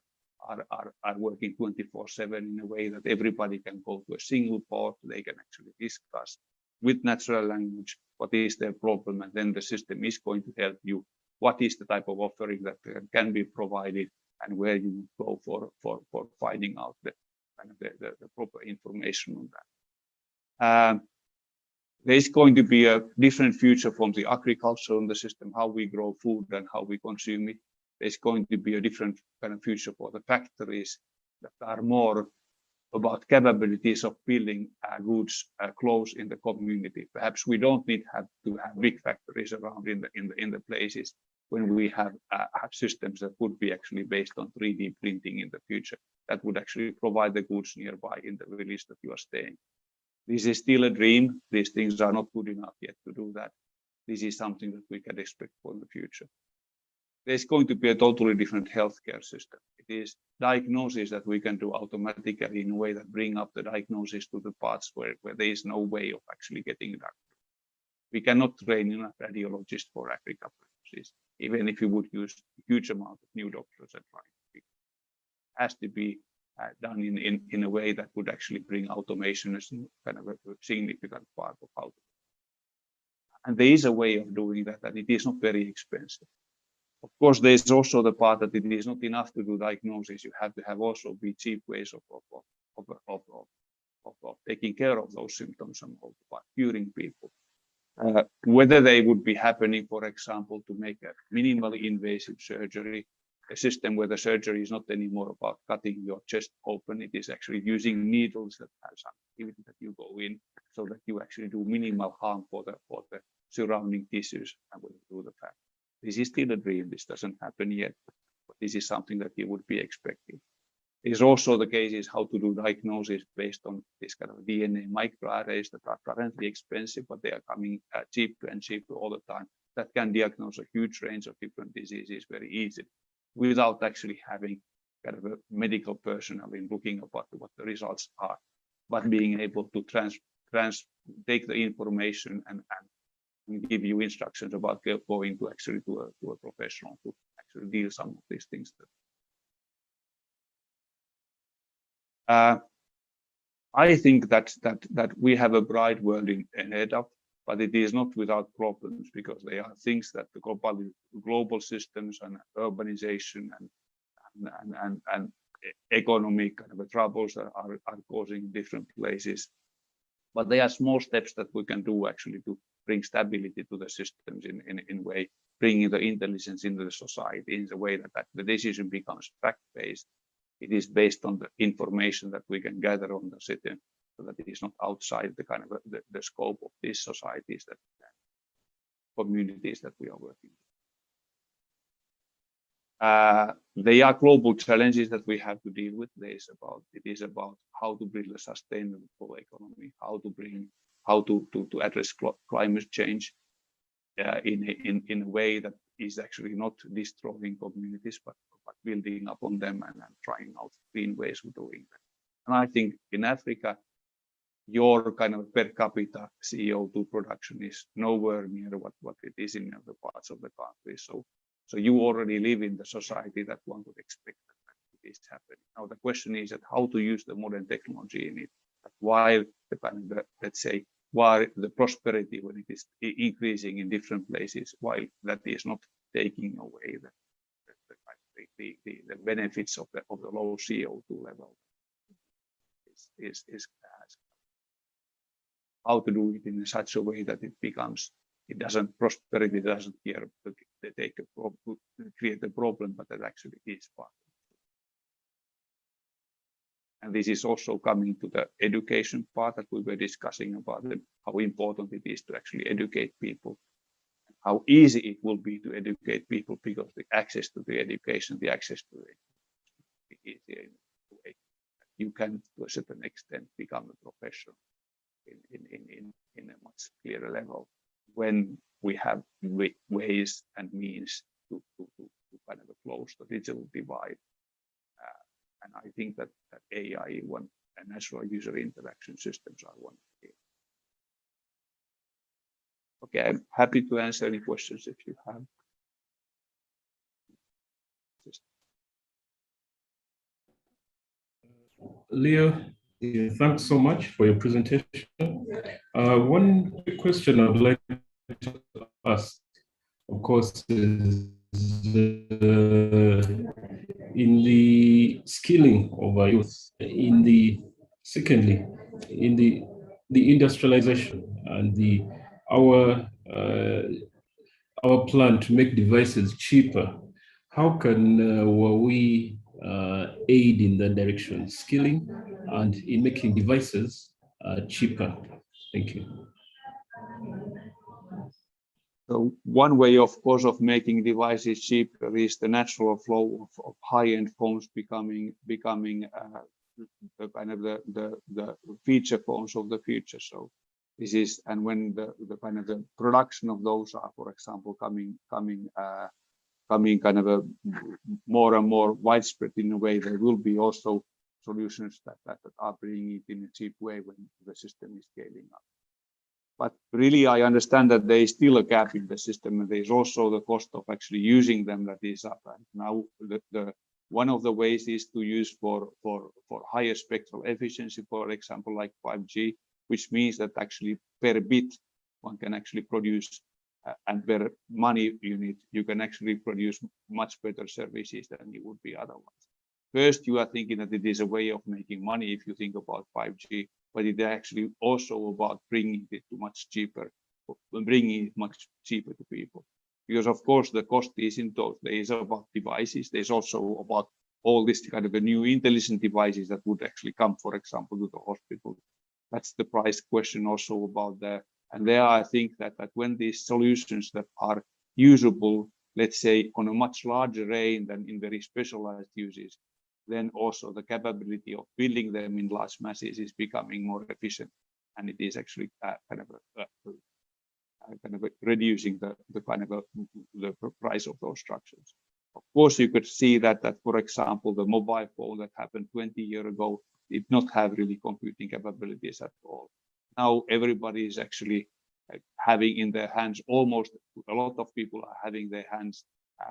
working 24/7 in a way that everybody can go to a single port. They can actually discuss with natural language what is their problem, and then the system is going to help you. What is the type of offering that can be provided, and where you would go for finding out the proper information on that. There is going to be a different future from the agriculture on the system, how we grow food and how we consume it. There's going to be a different kind of future for the factories that are more about capabilities of building goods close in the community. Perhaps we don't need to have big factories around in the places when we have systems that would be actually based on 3D printing in the future that would actually provide the goods nearby in the village that you are staying. This is still a dream. These things are not good enough yet to do that. This is something that we can expect for the future. There's going to be a totally different healthcare system. It is diagnosis that we can do automatically in a way that bring up the diagnosis to the parts where there is no way of actually getting that. We cannot train enough radiologists for Africa purposes, even if we would use a huge amount of new doctors and trying. It has to be done in a way that would actually bring automation as kind of a significant part of how to. And there is a way of doing that, and it is not very expensive. Of course, there is also the part that it is not enough to do diagnosis. You have to have also be cheap ways of taking care of those symptoms and of curing people. Whether they would be happening, for example, to make a minimally invasive surgery, a system where the surgery is not anymore about cutting your chest open. It is actually using needles that have some activity that you go in, so that you actually do minimal harm for the surrounding tissues and will do the fact. This is still a dream. This doesn't happen yet, but this is something that you would be expecting. It is also the case is how to do diagnosis based on this kind of DNA microarrays that are currently expensive, but they are coming cheaper and cheaper all the time. That can diagnose a huge range of different diseases very easily, without actually having kind of a medical personnel in looking about what the results are, but being able to take the information and give you instructions about going to actually to a professional to actually deal some of these things. I think that we have a bright world ahead of, but it is not without problems, because there are things that the global systems and urbanization and economic kind of troubles are causing different places. But there are small steps that we can do actually to bring stability to the systems in a way, bringing the intelligence into the society in the way that the decision becomes fact-based. It is based on the information that we can gather on the system, so that it is not outside the kind of the scope of these societies, that communities that we are working with. There are global challenges that we have to deal with. It is about how to build a sustainable economy, how to address climate change in a way that is actually not destroying communities, but building upon them and trying out green ways of doing that. And I think in Africa, your kind of per capita CO2 production is nowhere near what it is in other parts of the country. So you already live in the society that one would expect that it is happening. Now the question is that how to use the modern technology in it, while the kind of let's say, while the prosperity when it is increasing in different places, while that is not taking away the benefits of the low CO2 level, is how to do it in such a way that prosperity doesn't care to create a problem, but that actually is part of it. And this is also coming to the education part that we were discussing about how important it is to actually educate people, how easy it will be to educate people, because the access to the education, the access to it is easier in a way. You can, to a certain extent, become a professional in a much clearer level when we have ways and means to kind of close the digital divide. And I think that AI and natural user interaction systems are one. Okay, I'm happy to answer any questions if you have. Leo, thanks so much for your presentation. One quick question I'd like to ask, of course, is in the skilling of our youth, secondly, in the industrialization and our plan to make devices cheaper. How can we aid in that direction, skilling and in making devices cheaper? Thank you. So one way, of course, of making devices cheaper is the natural flow of high-end phones becoming the kind of the feature phones of the future. So this is, and when the kind of the production of those are, for example, coming kind of a more and more widespread in a way, there will be also solutions that are bringing it in a cheap way when the system is scaling up. But really, I understand that there is still a gap in the system, and there is also the cost of actually using them that is up. And now, one of the ways is to use for higher spectral efficiency, for example, like 5G, which means that actually per bit one can actually produce, and per money unit you can actually produce much better services than you would be otherwise. First, you are thinking that it is a way of making money if you think about 5G, but it actually also about bringing it to much cheaper, bringing it much cheaper to people. Because of course the cost is in those. There is about devices. There's also about all this kind of a new intelligent devices that would actually come, for example, to the hospital. That's the price question also about there. And there I think that when these solutions that are usable, let's say on a much larger range than in very specialized uses, then also the capability of building them in large masses is becoming more efficient, and it is actually kind of reducing the kind of the price of those structures. Of course, you could see that for example, the mobile phone that happened 20 years ago did not have really computing capabilities at all. Now everybody is actually having in their hands, almost a lot of people are having their hands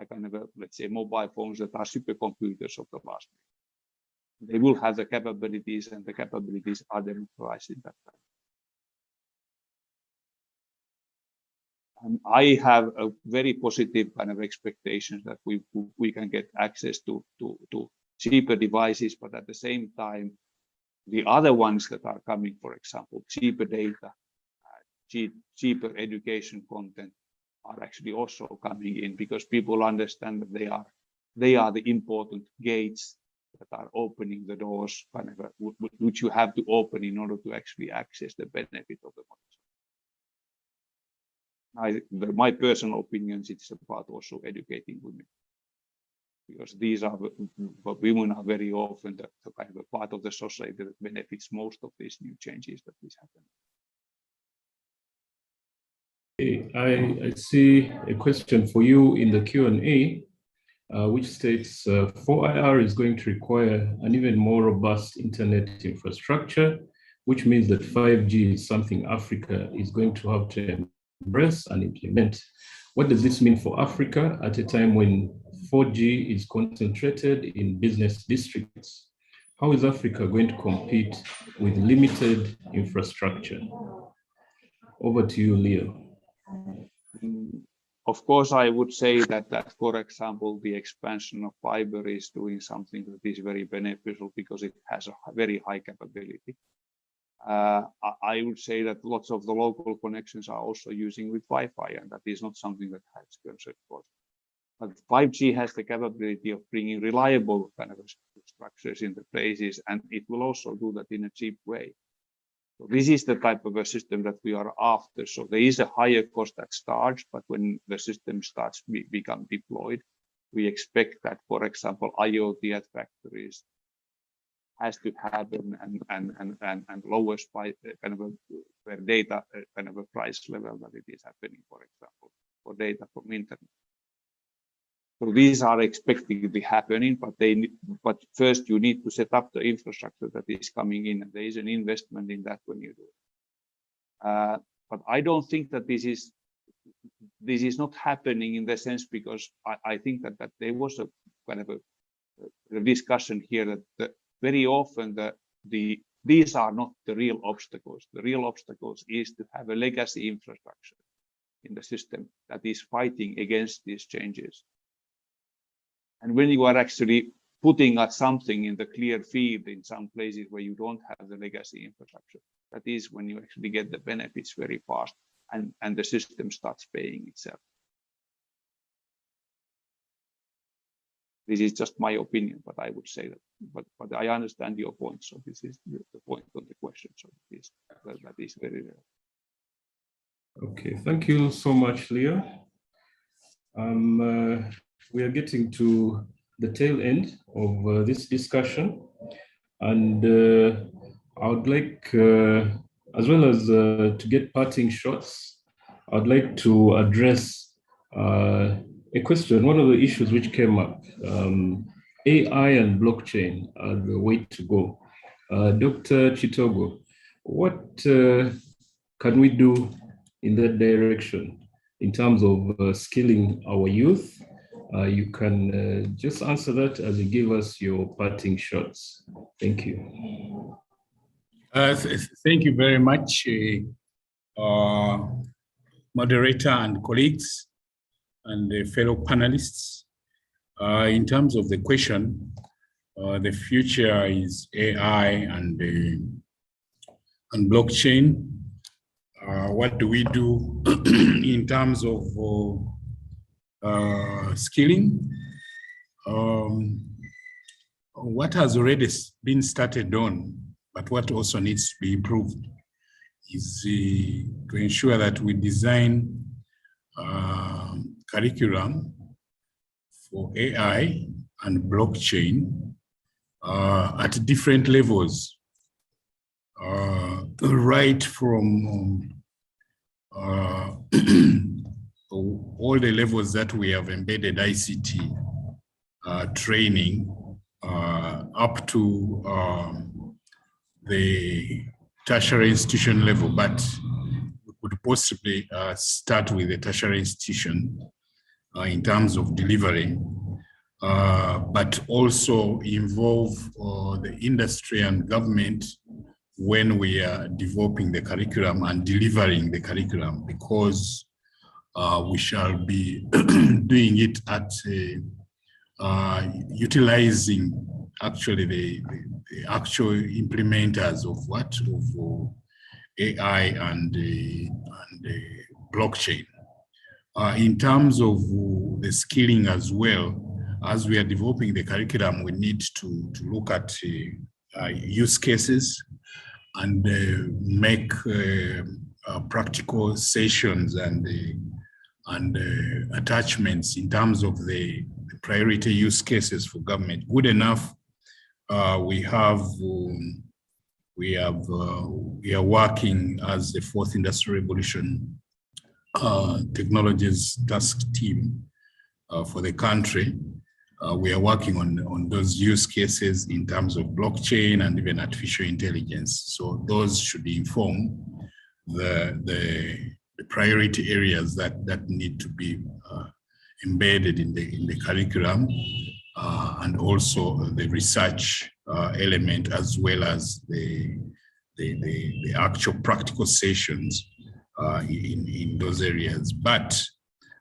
kind of let's say mobile phones that are supercomputers of the last. They will have the capabilities, and the capabilities are democratized in that time. And I have a very positive kind of expectations that we can get access to cheaper devices, but at the same time, the other ones that are coming, for example, cheaper data, cheaper education content, are actually also coming in, because people understand that they are the important gates that are opening the doors, kind of which you have to open in order to actually access the benefit of the money. My personal opinions, it's about also educating women, because these are women are very often the kind of a part of the society that benefits most of these new changes that is happening. I see a question for you in the Q&A, which states 4IR is going to require an even more robust internet infrastructure, which means that 5G is something Africa is going to have to embrace and implement. What does this mean for Africa at a time when 4G is concentrated in business districts? How is Africa going to compete with limited infrastructure? Over to you, Leo. Of course, I would say that for example, the expansion of fiber is doing something that is very beneficial because it has a very high capability. I would say that lots of the local connections are also using with Wi-Fi, and that is not something that has concern cost. But 5G has the capability of bringing reliable kind of structures in the places, and it will also do that in a cheap way. So this is the type of a system that we are after. So there is a higher cost at start, but when the system starts become deployed, we expect that, for example, IoT at factories has to happen and lowest by kind of a per data kind of a price level that it is happening, for example, for data from internet. So these are expected to be happening, but first you need to set up the infrastructure that is coming in, and there is an investment in that when you do it. But I don't think that this is this is not happening in the sense because I think that there was a kind of a discussion here that very often these are not the real obstacles. The real obstacles is to have a legacy infrastructure in the system that is fighting against these changes. And when you are actually putting at something in the clear field in some places where you don't have the legacy infrastructure, that is when you actually get the benefits very fast and the system starts paying itself. This is just my opinion, but I would say that, but I understand your point. So this is the point of the question. So that is very rare. Okay, thank you so much, Leo. We are getting to the tail end of this discussion, and I would like, as well as to get parting shots, I'd like to address a question, one of the issues which came up, AI and blockchain are the way to go. Dr. Chitogo, what can we do in that direction in terms of skilling our youth? You can just answer that as you give us your parting shots. Thank you. Thank you very much, moderator and colleagues and fellow panelists. In terms of the question, the future is AI and blockchain. What do we do in terms of skilling? What has already been started on, but what also needs to be improved, is to ensure that we design curriculum for AI and blockchain at different levels, right from all the levels that we have embedded ICT training up to the tertiary institution level, but we could possibly start with the tertiary institution in terms of delivery, but also involve the industry and government when we are developing the curriculum and delivering the curriculum, because we shall be doing it at utilizing actually the actual implementers of what? Of AI and blockchain. In terms of the skilling as well, as we are developing the curriculum, we need to look at use cases and make practical sessions and attachments in terms of the priority use cases for government. Good enough, we are working as the Fourth Industrial Revolution Technologies Task Team for the country. We are working on those use cases in terms of blockchain and even artificial intelligence. So those should inform the priority areas that need to be embedded in the curriculum, and also the research element, as well as the actual practical sessions in those areas. But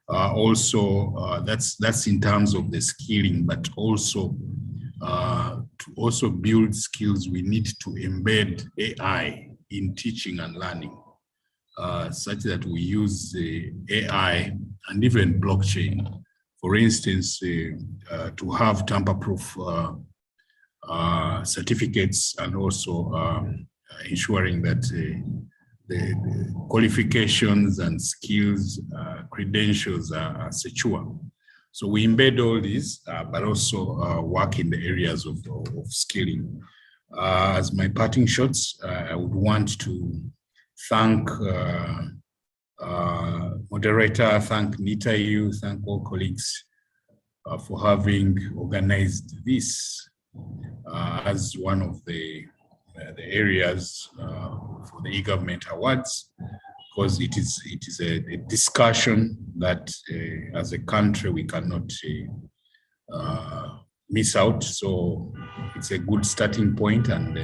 also that's in terms of the skilling, but also to also build skills, we need to embed AI in teaching and learning, such that we use AI and even blockchain, for instance, to have tamper-proof certificates, and also ensuring that the qualifications and skills, credentials are secure. So we embed all these, but also work in the areas of skilling. As my parting shots, I would want to thank moderator, thank Nitayu, thank all colleagues for having organized this as one of the areas for the e-government awards, because it is a discussion that as a country we cannot miss out. So it's a good starting point, and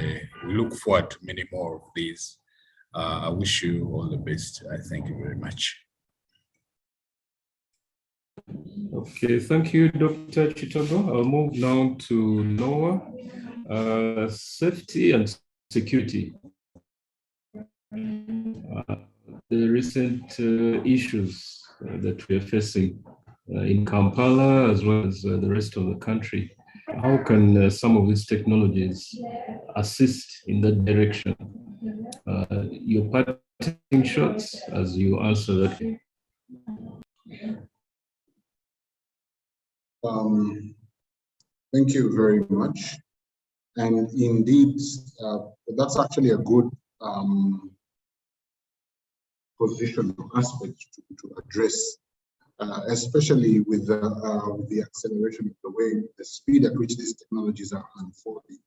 we look forward to many more of these. I wish you all the best. I thank you very much. Okay, thank you, Dr. Chitogo. I'll move now to Noah. Safety and security. The recent issues that we are facing in Kampala as well as the rest of the country. How can some of these technologies assist in that direction? Your parting shots as you answer that. Thank you very much. And indeed, that's actually a good position or aspect to address, especially with the acceleration of the speed at which these technologies are unfolding.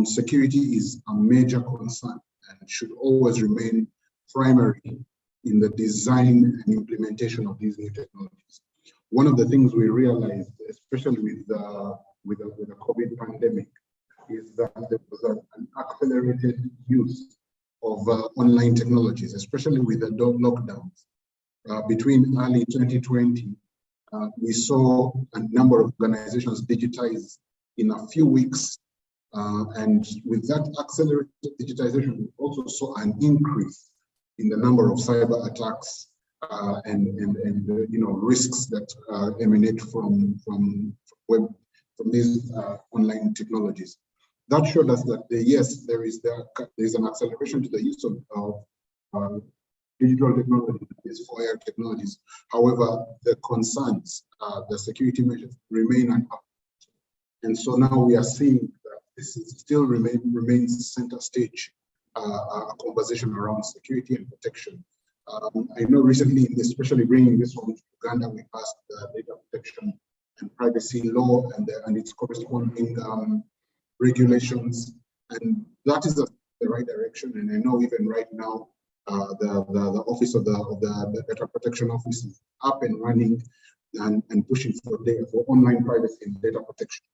Security is a major concern and should always remain primary in the design and implementation of these new technologies. One of the things we realized, especially with the COVID pandemic, is that there was an accelerated use of online technologies, especially with the lockdowns. Between early 2020, we saw a number of organizations digitize in a few weeks. And with that accelerated digitization, we also saw an increase in the number of cyber attacks and risks that emanate from these online technologies. That showed us that yes, there is an acceleration to the use of digital technology, these 4AR technologies. However, the concerns, the security measures remain unabated. And so now we are seeing that this still remains center stage, a conversation around security and protection. I know recently, especially bringing this from Uganda, we passed the data protection and privacy law and its corresponding regulations, and that is the right direction. And I know even right now, the office of the data protection office is up and running and pushing for online privacy and data protection.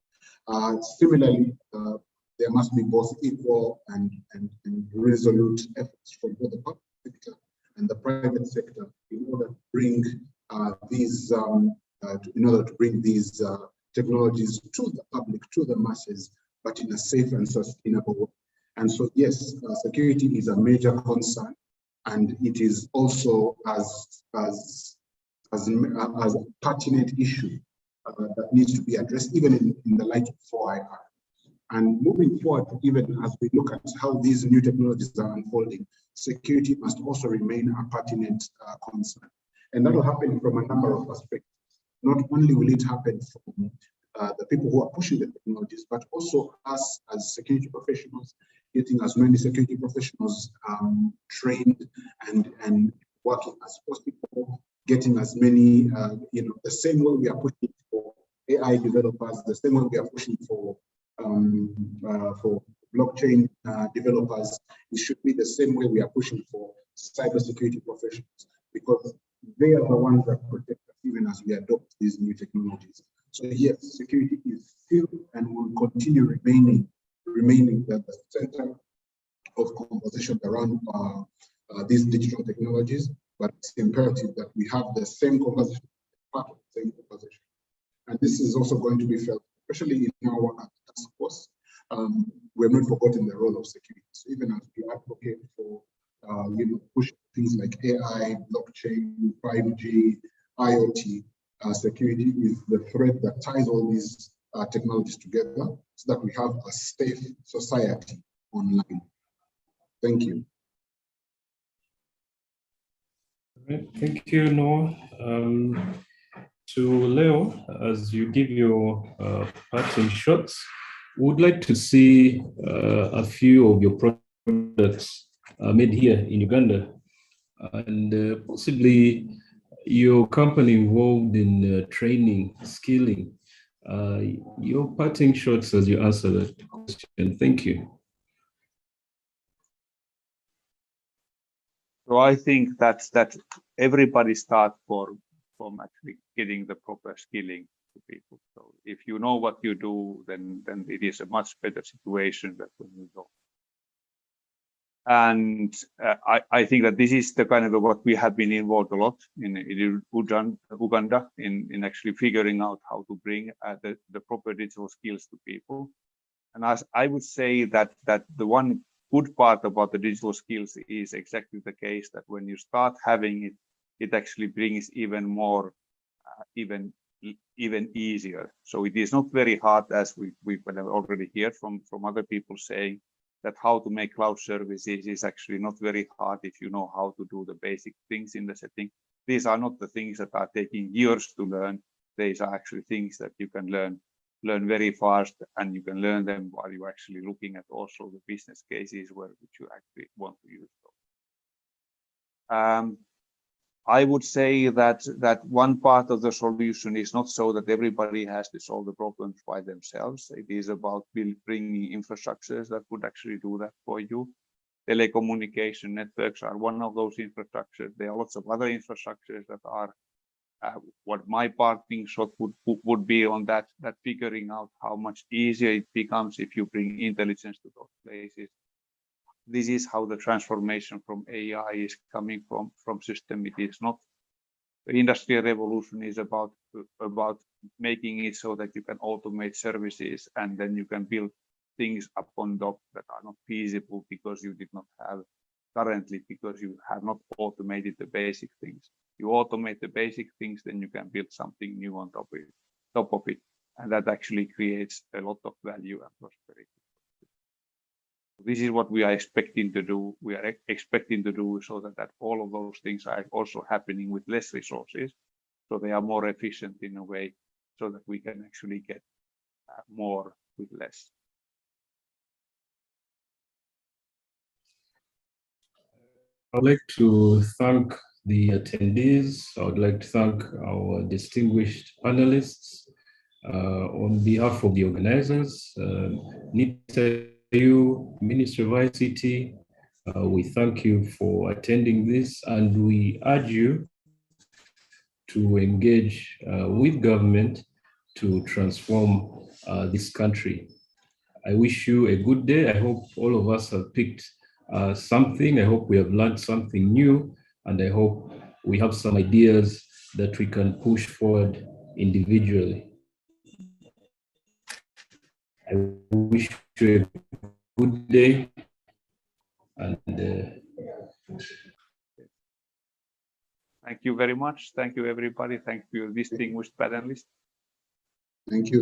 Similarly, there must be both equal and resolute efforts from both the public sector and the private sector in order to bring these technologies to the public, to the masses, but in a safe and sustainable way. And so, yes, security is a major concern, and it is also as a pertinent issue that needs to be addressed, even in the light of 4IR. And moving forward, even as we look at how these new technologies are unfolding, security must also remain a pertinent concern. And that will happen from a number of aspects. Not only will it happen from the people who are pushing the technologies, but also us as security professionals, getting as many security professionals trained and working as possible, getting as many, the same way we are pushing for AI developers, the same way we are pushing for blockchain developers, it should be the same way we are pushing for cybersecurity professionals, because they are the ones that protect us even as we adopt these new technologies. So yes, security is still and will continue remaining at the center of conversation around these digital technologies, but it's imperative that we have the same conversation, part of the same conversation. And this is also going to be felt, especially in our task force. We have not forgotten the role of security. So even as we advocate for push things like AI, blockchain, 5G, IoT, security is the thread that ties all these technologies together so that we have a safe society online. Thank you. All right. Thank you, Noah. To Leo, as you give your parting shots, we would like to see a few of your products made here in Uganda, and possibly your company involved in training, skilling. Your parting shots as you answer that question. Thank you. So I think that everybody starts from actually getting the proper skilling to people. So if you know what you do, then it is a much better situation than when you don't. And I think that this is the kind of what we have been involved a lot in Uganda in actually figuring out how to bring the proper digital skills to people. And as I would say that the one good part about the digital skills is exactly the case that when you start having it, it actually brings even more, even easier. So it is not very hard, as we already heard from other people saying that how to make cloud services is actually not very hard if you know how to do the basic things in the setting. These are not the things that are taking years to learn. These are actually things that you can learn very fast, and you can learn them while you're actually looking at also the business cases which you actually want to use them. I would say that one part of the solution is not so that everybody has to solve the problems by themselves. It is about bringing infrastructures that would actually do that for you. Telecommunication networks are one of those infrastructures. There are lots of other infrastructures that are what my parting shot would be on that figuring out how much easier it becomes if you bring intelligence to those places. This is how the transformation from AI is coming from system. It is not the industrial revolution is about making it so that you can automate services and then you can build things upon top that are not feasible because you did not have currently, because you have not automated the basic things. You automate the basic things, then you can build something new on top of it, and that actually creates a lot of value and prosperity. This is what we are expecting to do. We are expecting to do so that all of those things are also happening with less resources, so they are more efficient in a way, so that we can actually get more with less. I'd like to thank the attendees. I would like to thank our distinguished panelists. On behalf of the organizers, NITAU, Ministry of ICT, we thank you for attending this, and we urge you to engage with government to transform this country. I wish you a good day. I hope all of us have picked something. I hope we have learned something new, and I hope we have some ideas that we can push forward individually. I wish you a good day, and thank you very much. Thank you, everybody. Thank you, distinguished panelists. Thank you.